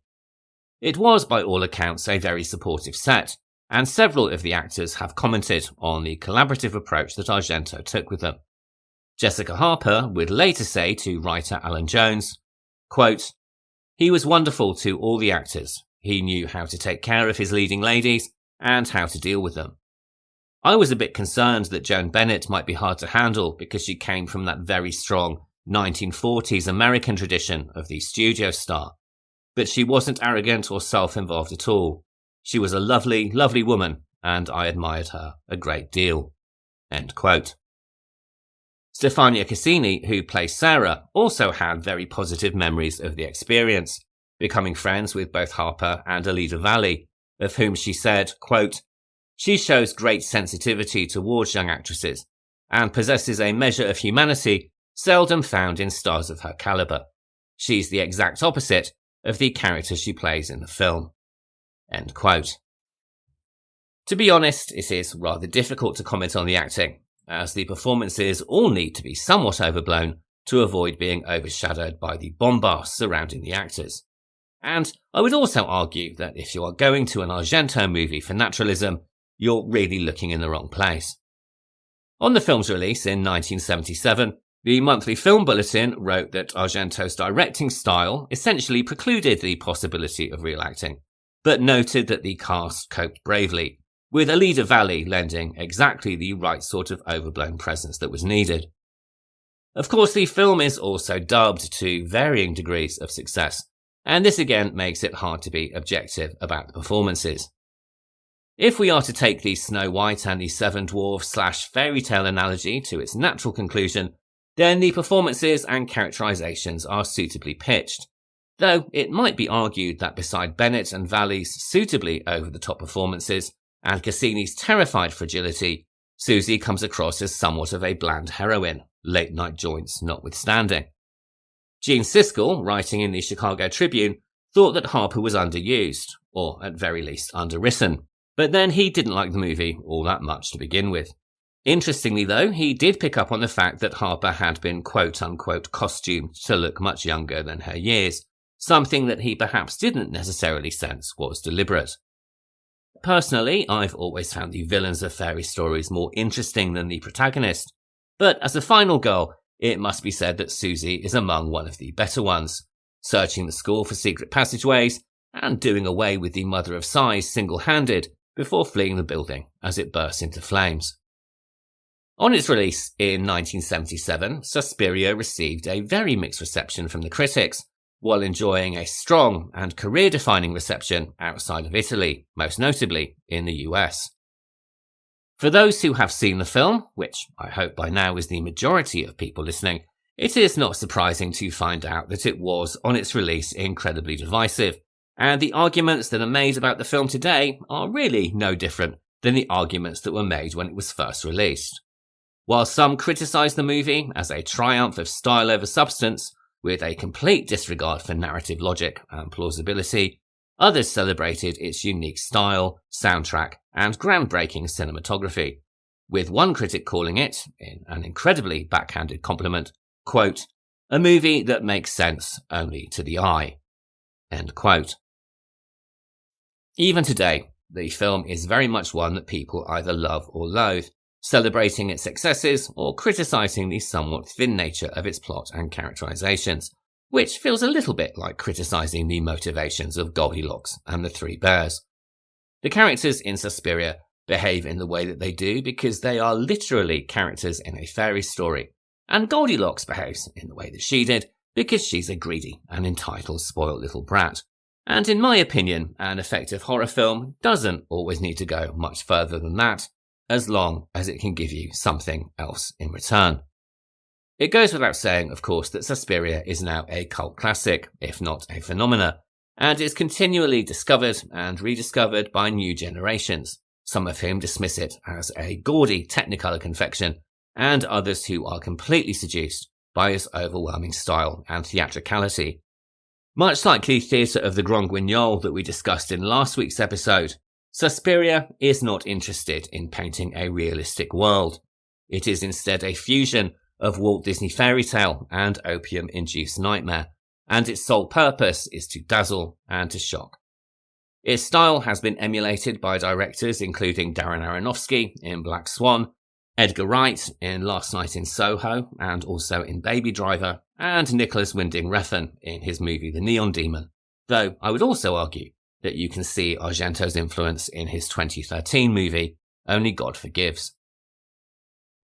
It was, by all accounts, a very supportive set, and several of the actors have commented on the collaborative approach that Argento took with them. Jessica Harper would later say to writer Alan Jones, quote, "He was wonderful to all the actors. He knew how to take care of his leading ladies and how to deal with them. I was a bit concerned that Joan Bennet might be hard to handle because she came from that very strong 1940s American tradition of the studio star. But she wasn't arrogant or self-involved at all. She was a lovely, lovely woman, and I admired her a great deal." End quote. Stefania Cassini, who plays Sarah, also had very positive memories of the experience, becoming friends with both Harper and Alida Valli, of whom she said, quote, "She shows great sensitivity towards young actresses and possesses a measure of humanity seldom found in stars of her caliber. She's the exact opposite of the character she plays in the film." End quote. To be honest, it is rather difficult to comment on the acting, as the performances all need to be somewhat overblown to avoid being overshadowed by the bombast surrounding the actors. And I would also argue that if you are going to an Argento movie for naturalism, you're really looking in the wrong place. On the film's release in 1977, the Monthly Film Bulletin wrote that Argento's directing style essentially precluded the possibility of real acting, but noted that the cast coped bravely, with Alida Valli lending exactly the right sort of overblown presence that was needed. Of course, the film is also dubbed to varying degrees of success, and this again makes it hard to be objective about the performances. If we are to take the Snow White and the Seven Dwarfs / fairy tale analogy to its natural conclusion, then the performances and characterizations are suitably pitched, though it might be argued that beside Bennet and Valli's suitably over-the-top performances and Cassini's terrified fragility, Susie comes across as somewhat of a bland heroine, late-night joints notwithstanding. Gene Siskel, writing in the Chicago Tribune, thought that Harper was underused, or at very least underwritten, but then he didn't like the movie all that much to begin with. Interestingly though, he did pick up on the fact that Harper had been quote-unquote costumed to look much younger than her years, something that he perhaps didn't necessarily sense was deliberate. Personally, I've always found the villains of fairy stories more interesting than the protagonist, but as a final goal, it must be said that Susie is among one of the better ones, searching the school for secret passageways and doing away with the Mother of Sighs single-handed before fleeing the building as it bursts into flames. On its release in 1977, Suspiria received a very mixed reception from the critics, while enjoying a strong and career-defining reception outside of Italy, most notably in the US. For those who have seen the film, which I hope by now is the majority of people listening, it is not surprising to find out that it was, on its release, incredibly divisive, and the arguments that are made about the film today are really no different than the arguments that were made when it was first released. While some criticised the movie as a triumph of style over substance, with a complete disregard for narrative logic and plausibility, others celebrated its unique style, soundtrack, and groundbreaking cinematography, with one critic calling it, in an incredibly backhanded compliment, quote, a movie that makes sense only to the eye. End quote. Even today, the film is very much one that people either love or loathe, celebrating its successes or criticising the somewhat thin nature of its plot and characterizations, which feels a little bit like criticising the motivations of Goldilocks and the Three Bears. The characters in Suspiria behave in the way that they do because they are literally characters in a fairy story, and Goldilocks behaves in the way that she did because she's a greedy and entitled spoiled little brat. And in my opinion, an effective horror film doesn't always need to go much further than that, as long as it can give you something else in return. It goes without saying, of course, that Suspiria is now a cult classic, if not a phenomena, and is continually discovered and rediscovered by new generations, some of whom dismiss it as a gaudy Technicolor confection, and others who are completely seduced by its overwhelming style and theatricality. Much like the theatre of the Grand Guignol that we discussed in last week's episode, Suspiria is not interested in painting a realistic world. It is instead a fusion of Walt Disney fairy tale and opium-induced nightmare, and its sole purpose is to dazzle and to shock. Its style has been emulated by directors including Darren Aronofsky in Black Swan, Edgar Wright in Last Night in Soho and also in Baby Driver, and Nicholas Winding Refn in his movie The Neon Demon, though I would also argue that you can see Argento's influence in his 2013 movie Only God Forgives.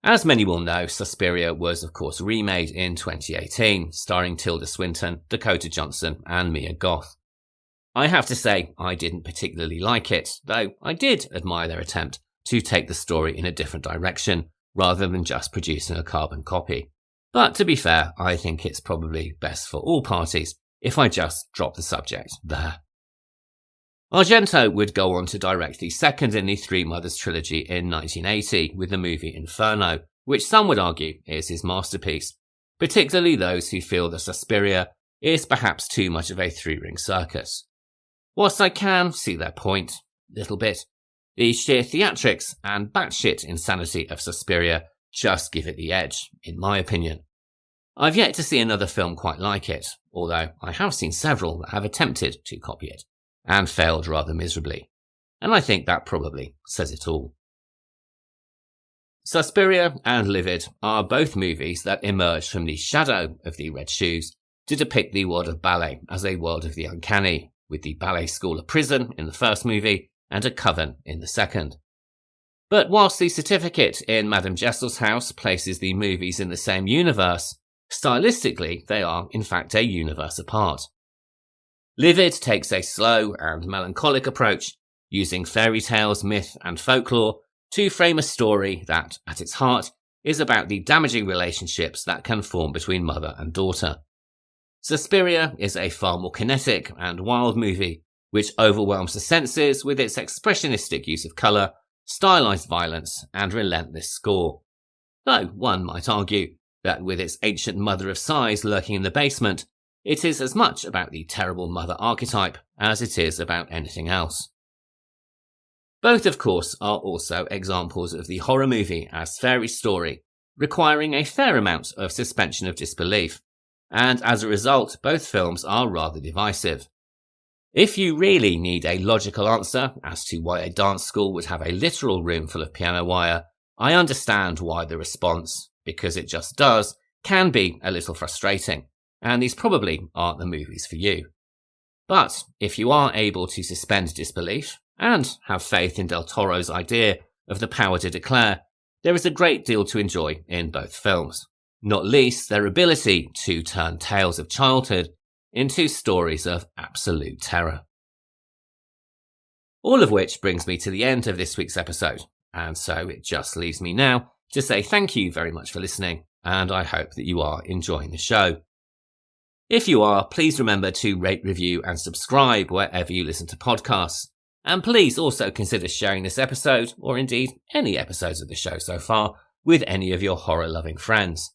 As many will know, Suspiria was of course remade in 2018, starring Tilda Swinton, Dakota Johnson and Mia Goth. I have to say I didn't particularly like it, though I did admire their attempt to take the story in a different direction, rather than just producing a carbon copy. But to be fair, I think it's probably best for all parties if I just drop the subject there. Argento would go on to direct the second in the Three Mothers trilogy in 1980 with the movie Inferno, which some would argue is his masterpiece, particularly those who feel that Suspiria is perhaps too much of a three-ring circus. Whilst I can see their point, little bit, the sheer theatrics and batshit insanity of Suspiria just give it the edge, in my opinion. I've yet to see another film quite like it, although I have seen several that have attempted to copy it, and failed rather miserably, and I think that probably says it all. Suspiria and Livid are both movies that emerge from the shadow of the Red Shoes to depict the world of ballet as a world of the uncanny, with the ballet school a prison in the first movie and a coven in the second. But whilst the certificate in Madame Jessel's house places the movies in the same universe, stylistically they are in fact a universe apart. Livid takes a slow and melancholic approach, using fairy tales, myth and folklore to frame a story that, at its heart, is about the damaging relationships that can form between mother and daughter. Suspiria is a far more kinetic and wild movie, which overwhelms the senses with its expressionistic use of colour, stylized violence, and relentless score. Though one might argue that with its ancient mother of sighs lurking in the basement, it is as much about the terrible mother archetype as it is about anything else. Both, of course, are also examples of the horror movie as fairy story, requiring a fair amount of suspension of disbelief, and as a result, both films are rather divisive. If you really need a logical answer as to why a dance school would have a literal room full of piano wire, I understand why the response, because it just does, can be a little frustrating, and these probably aren't the movies for you. But if you are able to suspend disbelief, and have faith in Del Toro's idea of the power to declare, there is a great deal to enjoy in both films, not least their ability to turn tales of childhood into stories of absolute terror. All of which brings me to the end of this week's episode, and so it just leaves me now to say thank you very much for listening, and I hope that you are enjoying the show. If you are, please remember to rate, review and subscribe wherever you listen to podcasts, and please also consider sharing this episode, or indeed any episodes of the show so far, with any of your horror-loving friends.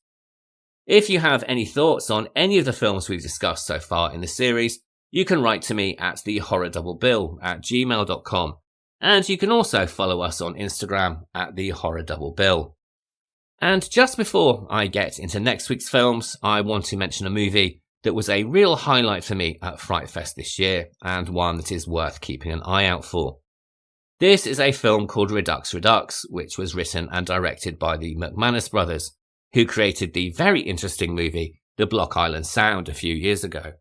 If you have any thoughts on any of the films we've discussed so far in the series, you can write to me at thehorrordouble@gmail.com, and you can also follow us on Instagram at thehorrordouble. And just before I get into next week's films, I want to mention a movie that was a real highlight for me at Fright Fest this year, and one that is worth keeping an eye out for. This is a film called Redux Redux, which was written and directed by the McManus brothers, who created the very interesting movie The Block Island Sound a few years ago.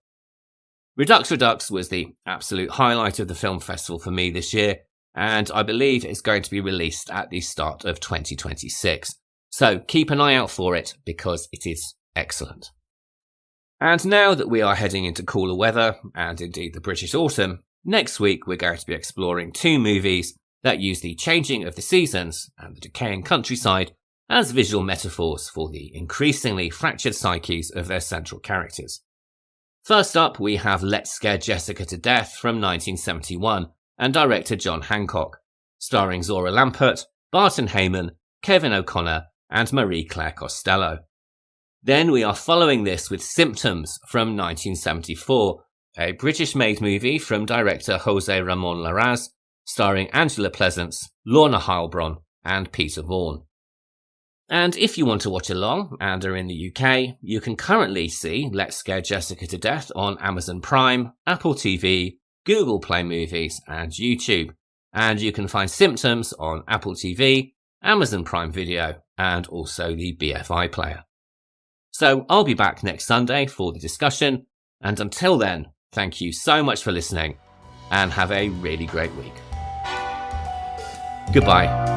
Redux Redux was the absolute highlight of the film festival for me this year, and I believe it's going to be released at the start of 2026. So keep an eye out for it, because it is excellent. And now that we are heading into cooler weather, and indeed the British autumn, next week we're going to be exploring two movies that use the changing of the seasons and the decaying countryside as visual metaphors for the increasingly fractured psyches of their central characters. First up, we have Let's Scare Jessica to Death from 1971 and director John Hancock, starring Zora Lampert, Barton Heyman, Kevin O'Connor and Marie-Claude Costello. Then we are following this with Symptoms from 1974, a British-made movie from director Jose Ramon Larraz, starring Angela Pleasance, Lorna Heilbronn and Peter Vaughan. And if you want to watch along and are in the UK, you can currently see Let's Scare Jessica to Death on Amazon Prime, Apple TV, Google Play Movies and YouTube. And you can find Symptoms on Apple TV, Amazon Prime Video and also the BFI player. So I'll be back next Sunday for the discussion, and until then, thank you so much for listening and have a really great week. Goodbye.